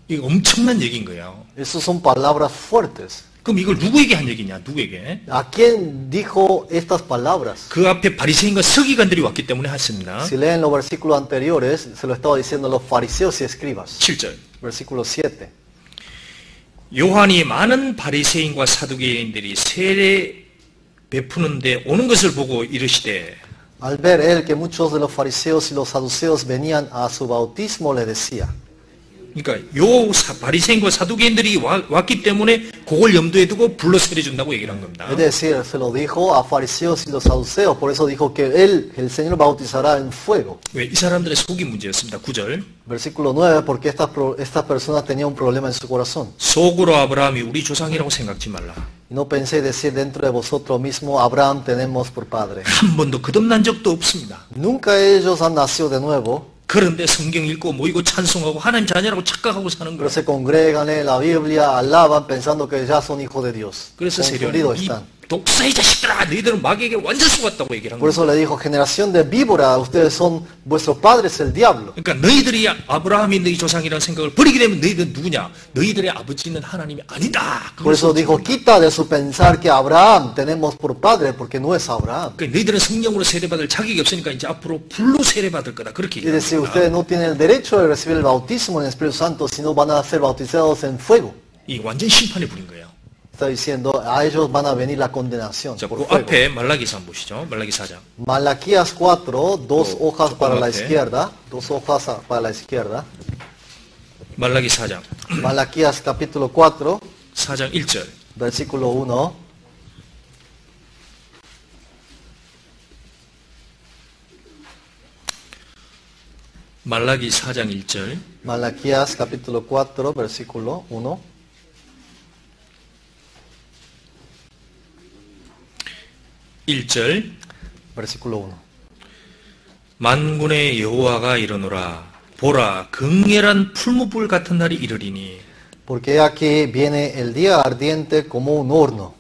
이거 엄청난 얘기인 거예요. Esas son palabras fuertes. 그럼 이걸 누구에게 한 얘기냐? 누구에게? ¿A quién dijo estas palabras? 그 앞에 바리새인과 서기관들이 왔기 때문에 했습니다. Si leen los versículos anteriores, se lo estaba diciendo a los fariseos y escribas. 7절. Versículo 7. 요한이 많은 바리새인과 사두개인들이 세례 베푸는데 오는 것을 보고 이르시되 Al ver él que muchos de los fariseos y los saduceos venían a su bautismo, le decía. 그러니까 요 바리새인과 사두개인들이 왔기 때문에 그걸 염두에 두고 불러 세례 준다고 얘기를 한 겁니다. Es decir, se lo dijo a fariseos y los saduceos, por eso dijo que él, el Señor bautizará en fuego. 왜? 이 사람들의 속이 문제였습니다. 9절. Versículo 9, porque estas personas tenían un problema en su corazón. 속으로 아브라함이 우리 조상이라고 생각지 말라. Y no penséis decir dentro de vosotros mismo, Abraham tenemos por padre. 한 번도 거듭난 적도 없습니다. Nunca ellos han nacido de nuevo, 그런데 성경 읽고 모이고 찬송하고 하나님 자녀라고 착각하고 사는 pero 거예요. se congregan, leen la Biblia, alaban pensando que ya son hijos de Dios. 그래서 Confundidos 세례는 이 están. 독사의 자식들아 너희들은 마귀에게 완전 속았다고 얘기를 한 Por 거예요. eso le dijo, generación de víbora, ustedes son, vuestro padre es el diablo. 그러니까 너희들이 아브라함이 너희 조상이라는 생각을 버리게 되면 너희들은 누구냐? 너희들의 아버지는 하나님이 아니다. Por eso dijo, quita de su pensar que Abraham tenemos por padre, porque no es Abraham. 그러니까 너희들은 성령으로 세례받을 자격이 없으니까 이제 앞으로 불로 세례받을 거다. 그렇게 Es decir, 얘기합니다. ustedes no tienen el derecho de recibir el bautismo en el Espíritu Santo, sino van a ser bautizados en fuego. 이 완전 심판의 불인 거예요. Está diciendo, a ellos van a venir la condenación 자, por 그 fuego. 앞에 말라기서 한번 보시죠. 말라기 4장. Malaquías 4, dos hojas para la tomate. izquierda, dos hojas para la izquierda. 말라기 4장. Malaquías capítulo 4, 4장 1절. versículo 1. 말라기 4장 1절. Malaquías capítulo 4, versículo 1. 1절. Versículo 1. 만군의 여호와가 이르노라. 보라, 극렬한 풀무불 같은 날이 이르리니. Porque aquí viene el día ardiente como un horno.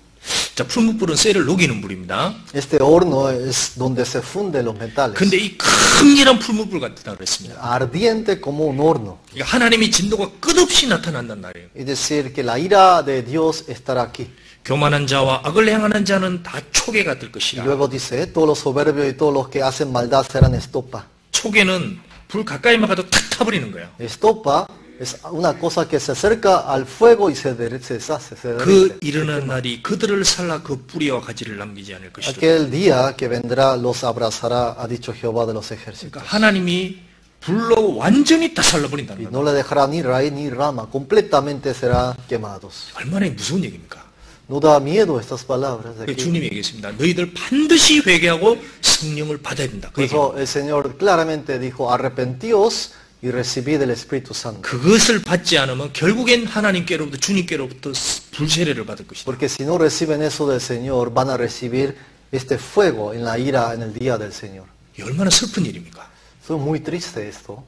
자, 풀무불은 쇠를 녹이는 불입니다. Este horno es donde se funden los metales. 근데 이 극렬한 풀무불 같다 그랬습니다. Ardiente como un horno. 그러니까 하나님의 진노가 끝없이 나타난단 말이에요. Es decir, que la ira de Dios estará aquí. 교만한 자와 악을 행하는 자는 다 초계가 될 Y 것이라. luego dice, todos los soberbios y todos los que hacen maldad serán estopa. 초계는 불 가까이만 가도 탁 타버리는 거예요. Estopa Es una cosa que se acerca al fuego y se deshace. 그 일어난 날이 그들을 살라 그 뿌리와 가지를 남기지 않을 것이다. Aquel día que vendrá los abrazará, ha dicho Jehová de los ejércitos. 그러니까 하나님이 불로 완전히 다 살라버린다는 Y 겁니다. no le dejará ni raíz ni rama, completamente serán quemados. 얼마나 무서운 얘기입니까? ¿No da miedo estas palabras de 그 aquí? 주님이 얘기했습니다. 너희들 반드시 회개하고 성령을 받아야 된다. Por eso el Señor claramente dijo, arrepentíos y recibid el Espíritu Santo. 그것을 받지 않으면 결국엔 하나님께로부터 주님께로부터 불세례를 받을 것이다. Porque si no reciben eso del Señor, van a recibir este fuego en la ira en el día del Señor. 이 얼마나 슬픈 일입니까? Eso es muy triste esto.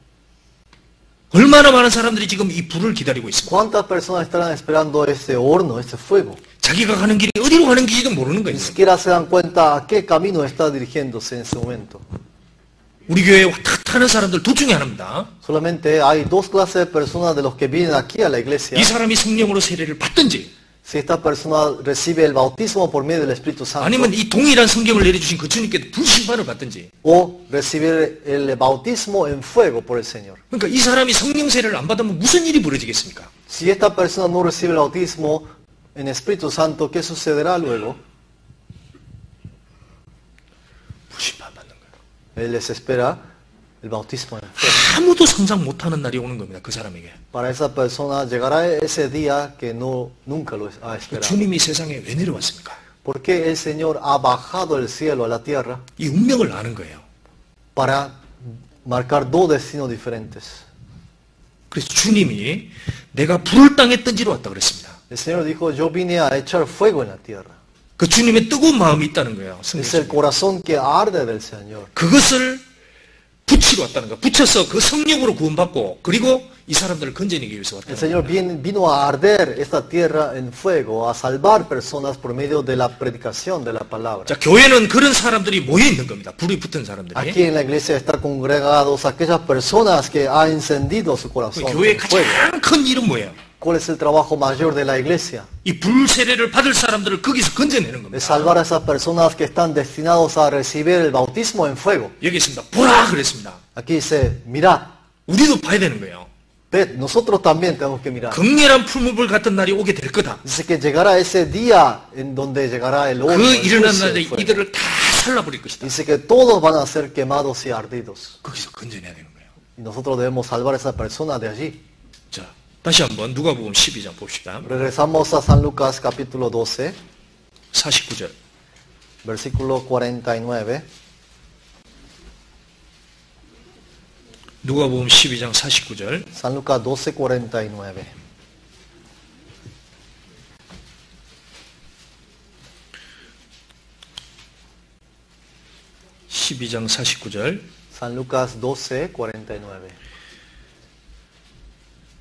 얼마나 많은 사람들이 지금 이 불을 기다리고 있습니다. ¿Cuántas personas estarán esperando este horno, este fuego? 자기가 가는 길이 어디로 가는 길지도 모르는 Ni 거예요. siquiera se dan cuenta a qué camino está dirigiéndose en ese momento. 우리 교회에 왔다 갔다 하는 사람들 둘 중에 하나입니다. Solamente hay dos clases de personas de los que vienen aquí a la iglesia. 이 사람이 성령으로 세례를 받든지 Si esta persona recibe el bautismo por medio del Espíritu Santo, 아니면 이 동일한 성경을 내려주신 그 주님께 불심판을 받든지. o recibir el bautismo en fuego por el Señor. 그러니까 이 사람이 성령 세례를 안 받으면 무슨 일이 벌어지겠습니까? Si esta persona no recibe el bautismo en Espíritu Santo, ¿qué sucederá luego? 불심판 받는 거예요. Él les espera el bautismo en fuego. 아무도 상상 못하는 날이 오는 겁니다. 그 사람에게. Para esa persona llegará ese día que nunca lo ha esperado. 주님이 세상에 왜 내려왔습니까? ¿Por qué el Señor ha bajado del cielo a la tierra? 이 운명을 아는 거예요. Para marcar dos destinos diferentes. 그래서 주님이 내가 불을 땅에 던지러 왔다 그랬습니다. El Señor dijo, yo vine a echar fuego en la tierra. 그 주님의 뜨거운 마음이 있다는 거예요. Es el corazón que arde del Señor. 그것을 붙이러 왔다는 거예요. 붙여서 그 성령으로 구원받고 그리고 이 사람들을 건져내기 위해서 El 왔다는 Señor 거예요. vino a arder esta tierra en fuego, a salvar personas por medio de la predicación de la palabra. 자, 교회는 그런 사람들이 모여 있는 겁니다. 불이 붙은 사람들이. Aquí en la iglesia están congregados aquellas personas que han encendido su corazón. 교회의 en fuego. 가장 큰 일은 뭐예요? ¿Cuál es el trabajo mayor de la iglesia? 이 불세례를 받을 사람들을 거기서 건져내는 Es 겁니다. salvar a esas personas que están destinados a recibir el bautismo en fuego. 여기 있습니다. 보라 그랬습니다. Aquí dice, mirad, 우리도 봐야 되는 거예요. ved, nosotros también tenemos que mirar. 극렬한 풀무불 같은 날이 오게 될 거다. Dice que llegará ese día en donde llegará el horno. 그 el 일어난 juicio 날에 del fuego. 이들을 다 살라버릴 것이다. Dice que todos van a ser quemados y ardidos. 거기서 건져내야 되는 거예요. Y nosotros debemos salvar a esa persona de allí. 자, 다시 한번 누가복음 12장 봅시다. Regresamos a San Lucas capítulo 12, 49절. versículo 49. 누가복음 12장 49절. San Lucas 12, 49. (12장 49절) San Lucas 12, 49.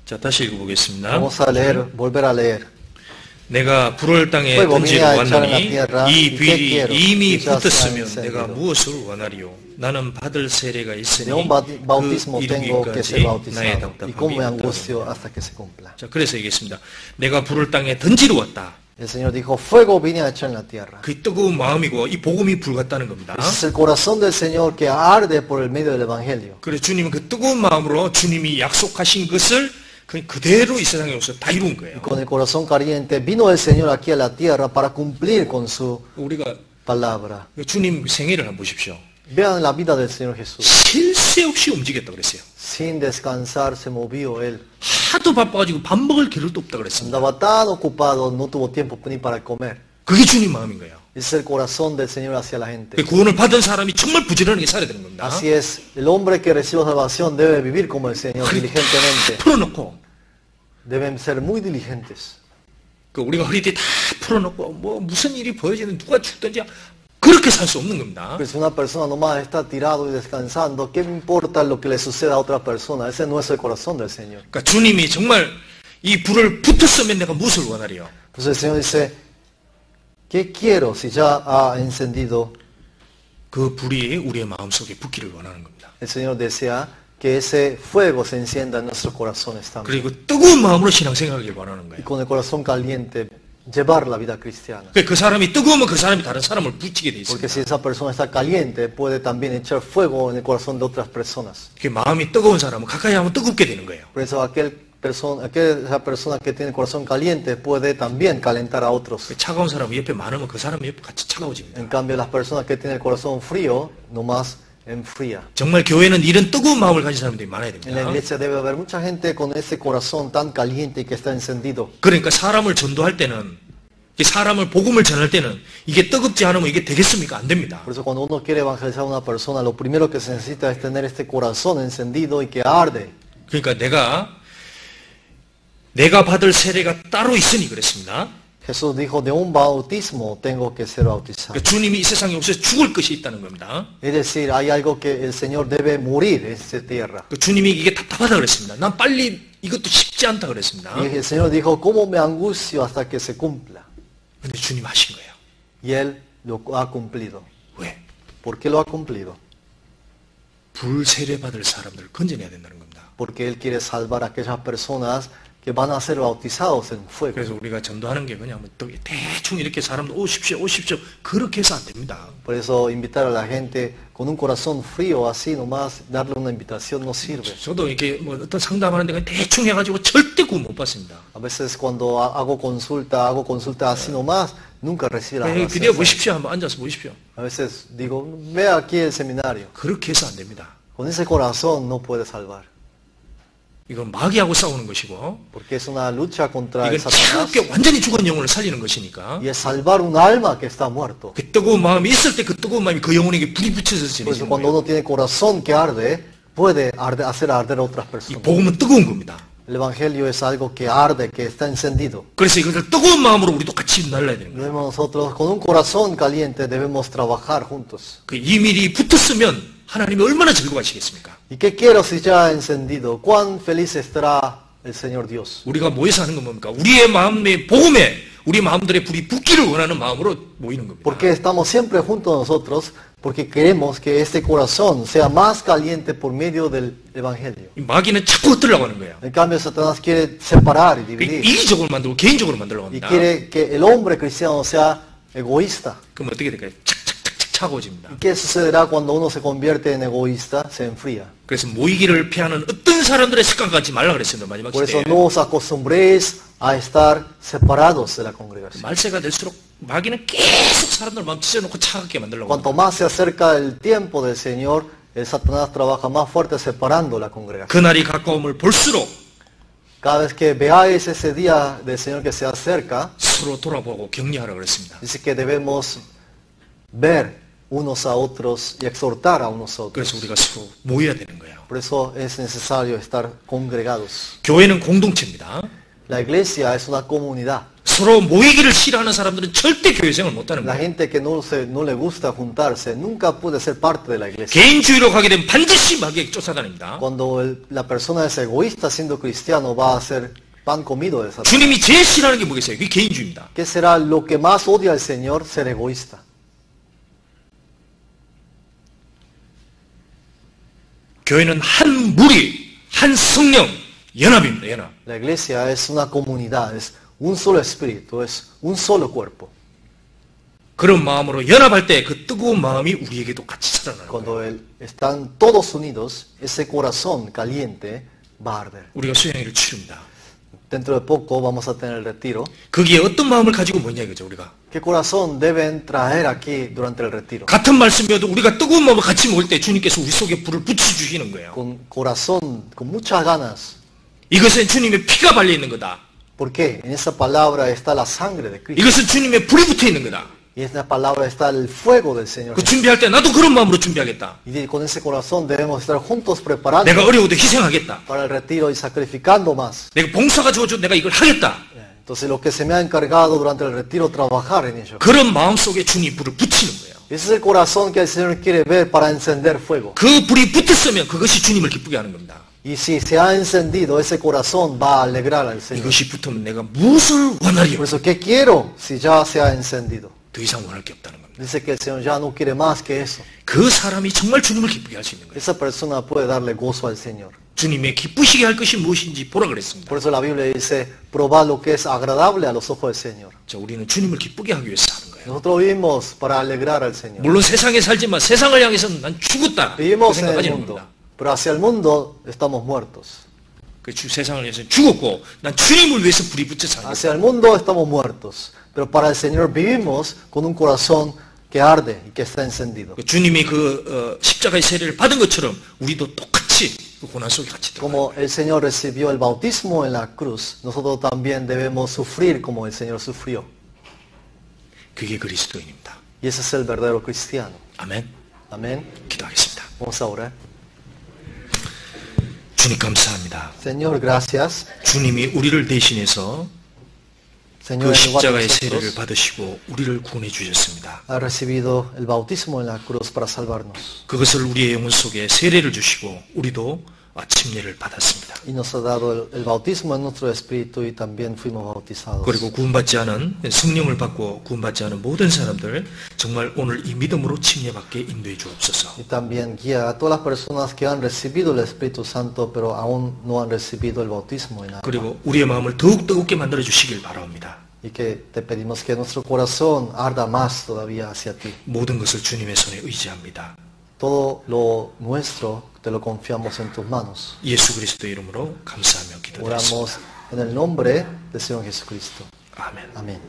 자, 다시 읽어보겠습니다. Vamos a leer, volver a leer. 내가 불을 땅에 Fuego 던지러 vine a echar en la 왔노니 tierra, 이 y qué 불이 quiero? 이미 Quizás 붙었으면 sea 내가 encendido. 무엇을 원하리요? 나는 받을 세례가 있으니 De un bautismo 그 tengo que ser 이루기까지 나의 bautizado. Y como 답답함이 me 없다. angustio hasta que se cumpla. 자, 그래서 얘기했습니다. 내가 불을 땅에 던지러 왔다. El Señor dijo, fuego vine a echar en la tierra. 그 뜨거운 마음이고 이 복음이 불 같다는 겁니다. Ese es el corazón del Señor que arde por el medio del Evangelio. 그래서 주님은 그 뜨거운 마음으로 주님이 약속하신 것을 그대로 이 세상에 오셔서 다 이룬 거예요. Con el corazón caliente vino el Señor aquí a la tierra para cumplir con su 우리가 palabra. 주님 생애를 한번 보십시오. Vean la vida del Señor Jesús. 쉴 새 없이 움직였다 그랬어요. Sin descansar se movió Él. 하도 바빠가지고 밥 먹을 겨를도 없다 그랬습니다. Andaba tan ocupado, no tuvo tiempo ni para comer. 그게 주님 마음인 거예요. Ese es el corazón del Señor hacia la gente. 그 구원을 받은 사람이 정말 부지런하게 살아야 되는 겁니다. Así es, el hombre que recibe salvación debe vivir como el Señor, diligentemente. 풀어놓고 Deben ser muy diligentes. 그 우리가 허리띠 다 풀어놓고 뭐 무슨 일이 보여지는 누가 죽든지 그렇게 살 수 없는 겁니다. Pues si una persona nomás está tirado y descansando, ¿qué me importa lo que le suceda a otra persona? Ese no es el corazón del Señor. 그러니까 주님이 정말 이 불을 붙었으면 내가 무엇을 원하리요? Entonces el Señor dice, ¿qué quiero si ya ha encendido? 그 불이 우리의 마음속에 붙기를 원하는 겁니다. El Señor desea que ese fuego se encienda en nuestros corazones también. 그리고 뜨거운 마음으로 신앙생활하길 원하는 Y 거예요. con el corazón caliente, llevar la vida cristiana. 그 사람이 뜨거우면 그 사람이 다른 사람을 붙이게 돼 Porque 있습니다. si esa persona está caliente, puede también echar fuego en el corazón de otras personas. 그 마음이 뜨거운 사람은 가까이 하면 뜨겁게 되는 거예요. Por eso aquel aquella persona que tiene el corazón caliente puede también calentar a otros. 차가운 사람 옆에 많으면 그 사람 옆에 같이 차가워집니다. En cambio, las personas que tienen el corazón frío, nomás enfría. 정말 교회는 이런 뜨거운 마음을 가진 사람들이 많아야 En la 됩니다. iglesia debe haber mucha gente con ese corazón tan caliente y que está encendido. 그러니까 사람을 전도할 때는, 사람을 복음을 전할 때는 이게 뜨겁지 않으면 이게 되겠습니까? 안 됩니다. Por eso cuando uno quiere evangelizar a una persona, lo primero que se necesita es tener este corazón encendido y que arde. 그러니까 내가 받을 세례가 따로 있으니 그랬습니다. Jesús dijo, de un bautismo tengo que ser bautizado. 그러니까 주님이 이 세상에 없어서 죽을 것이 있다는 겁니다. Es decir, hay algo que el Señor debe morir en esta tierra. 주님이 이게 답답하다 그랬습니다. 난 빨리 이것도 쉽지 않다 그랬습니다. Y el Señor dijo, ¿cómo me angustio hasta que se cumpla? 근데 주님 하신 거예요. Y Él lo ha cumplido. 왜? ¿Por qué lo ha cumplido? 불세례 받을 사람들을 건져내야 된다는 겁니다. Porque Él quiere salvar a aquellas personas que van a ser bautizados en fuego. 그래서 우리가 전도하는 게 그냥 대충 이렇게 사람들 오십시오 그렇게 해서 안 됩니다. Por eso invitar a la gente con un corazón frío así nomás darle una invitación no sirve. 저도 이렇게 뭐 어떤 상담하는데 그냥 대충 해가지고 절대 구원 못 받습니다. A veces cuando hago consulta así nomás nunca recibo la gracia. 비디오 보십시오. 한번 앉아서 보십시오. A veces digo, ve aquí el seminario. 그렇게 해서 안 됩니다. Con ese corazón no puede salvar. 이건 마귀하고 싸우는 것이고, Porque es una lucha contra el 이건 Satanás. 차갑게 완전히 죽은 영혼을 살리는 것이니까. Y es salvar un alma que está muerto. 그 뜨거운 마음이 있을 때 그 뜨거운 마음이 그 영혼에게 불이 붙여서 Por eso 지내지는 cuando 거예요. uno tiene corazón que arde, puede hacer arder a otras 이 personas. 복음은 뜨거운 겁니다. El evangelio es algo que arde, que está encendido. 그래서 이것을 뜨거운 마음으로 우리도 같이 날라야 되는 거예요. Debemos nosotros, con un corazón caliente, debemos trabajar juntos. 그 이밀이 붙었으면 하나님이 얼마나 즐거워하시겠습니까? ¿Y qué quiero si ya ha encendido? ¿Cuán feliz estará el Señor Dios? 우리가 모여서 하는 건 뭡니까? 우리의 마음의 복음에 우리 마음들의 불이 붙기를 원하는 마음으로 모이는 겁니다. Porque estamos siempre juntos nosotros, porque queremos que este corazón sea más caliente por medio del evangelio. 이 마귀는 자꾸 흩으려고 하는 거예요. En cambio, Satanás quiere separar y dividir. 이기적으로 만들고 개인적으로 만들려고 Y 합니다. quiere que el hombre cristiano sea egoísta. 그럼 어떻게 될까요? 착착착착 차가워집니다. ¿Y qué sucederá cuando uno se convierte en egoísta? Se enfría. 그래서 모이기를 피하는 어떤 사람들의 습관 갖지 말라 그랬습니다. 마지막 Por eso 시대에. no os acostumbréis a estar separados de la congregación. 말세가 될수록 마귀는 계속 사람들 마음 찢어놓고 차갑게 만들려고 합니다. Cuanto más se acerca el tiempo del Señor, el Satanás trabaja más fuerte separando la congregación. 그날이 가까움을 볼수록 Cada vez que veáis ese día del Señor que se acerca, 서로 돌아보고 격려하라 그랬습니다. dice que debemos ver unos a otros y exhortar a unos a 그래서 otros. 우리가 서로 모여야 되는 거예요. Por eso es necesario estar congregados. 교회는 공동체입니다. La iglesia es una comunidad. 서로 모이기를 싫어하는 사람들은 절대 교회 생활 못하는 La 거예요. gente que no le gusta juntarse nunca puede ser parte de la iglesia. 개인주의로 가게 되면 반드시 마귀에게 쫓아다닙니다. Cuando la persona es egoísta siendo cristiano va a ser pan comido de Satanás. 주님이 제일 싫어하는 게 뭐겠어요? 그게 개인주의입니다. ¿Qué será lo que más odia al Señor? Ser egoísta. 교회는 한 무리, 한 성령, 연합입니다. 연합. La iglesia es una comunidad, es un solo espíritu, es un solo cuerpo. 그런 마음으로 연합할 때 그 뜨거운 마음이 우리에게도 같이 살아나는 거예요. Cuando están todos unidos, ese corazón caliente va a arder. 우리가 수양회를 치릅니다. Dentro de poco vamos a tener el retiro. 거기에 어떤 마음을 가지고 모이냐 이거죠, 우리가. ¿Qué corazón deben traer aquí durante el retiro? 같은 말씀이어도 우리가 뜨거운 마음을 같이 모일 때 주님께서 우리 속에 불을 붙여주시는 거예요. Con corazón, con muchas ganas. 이것은 주님의 피가 발려 있는 거다. ¿Por qué? En esa palabra está la sangre de Cristo. 이것은 주님의 불이 붙어 있는 거다. Y en esa palabra está el fuego del Señor. 그 준비할 때 나도 그런 마음으로 준비하겠다. Y con ese corazón debemos estar juntos preparando 내가 어려워도 희생하겠다. para el retiro y sacrificando más. 내가 봉사가 주어져 내가 이걸 하겠다. Entonces lo que se me ha encargado durante el retiro, trabajar en ello. 그런 마음 속에 주님이 불을 붙이는 거예요. Ese es el corazón que el Señor quiere ver para encender fuego. 그 불이 붙었으면 그것이 주님을 기쁘게 하는 겁니다. Y si se ha encendido, ese corazón va a alegrar al Señor. 이것이 붙으면 내가 무엇을 원하리요? Por eso, ¿qué quiero si ya se ha encendido? 더 이상 원할 게 없다는 겁니다. Dice que el Señor ya no quiere más que eso. 그 사람이 정말 주님을 기쁘게 할 수 있는 거예요. Esa persona puede darle gozo al Señor. 주님의 기쁘시게 할 것이 무엇인지 보라 그랬습니다. Por eso la Biblia dice, probad lo que es agradable a los ojos del Señor. 자, 우리는 주님을 기쁘게 하기 위해서 사는 거예요. Nosotros vivimos para alegrar al Señor. 물론 세상에 살지만 세상을 향해서는 난 죽었다. 그 Vivimos en 생각 el 가지는 mundo, 겁니다. pero hacia el mundo estamos muertos. 그 세상을 위해서 죽었고 난 주님을 위해서 불이 붙여 살겠다. Hacia el mundo estamos muertos, pero para el Señor vivimos con un corazón que arde y que está encendido. 주님이 십자가의 세례를 받은 것처럼 우리도 똑같이 그 고난 속에 같이 들어가요. Como el Señor recibió el bautismo en la cruz, nosotros también debemos sufrir como el Señor sufrió. 그게 그리스도인입니다. Y ese es el verdadero cristiano. 아멘. Amén. 기도하겠습니다. Vamos a orar. 주님 감사합니다. Señor, gracias. 주님이 우리를 대신해서 Señor, 그 en lugar de 십자가의 세례를 nosotros, 받으시고 우리를 구원해 주셨습니다. ha recibido el bautismo en la cruz para salvarnos. 그것을 우리의 영혼 속에 세례를 주시고 우리도 침례를 받았습니다. Y nos ha dado el bautismo en nuestro espíritu y también fuimos bautizados. 그리고 구원받지 않은 성령을 받고 구원받지 않은 모든 사람들 정말 오늘 이 믿음으로 침례받게 인도해 주옵소서. Y también guía a todas las personas que han recibido el Espíritu Santo pero aún no han recibido el bautismo en agua. 그리고 우리의 마음을 더욱 뜨겁게 만들어 주시길 바랍니다. Y que te pedimos que nuestro corazón arda más todavía hacia ti. 모든 것을 주님의 손에 의지합니다. Todo lo nuestro te lo confiamos en tus manos. 예수 그리스도의 이름으로 감사하며 기도드렸습니다. Oramos en el nombre del Señor Jesucristo. 아멘. Amén.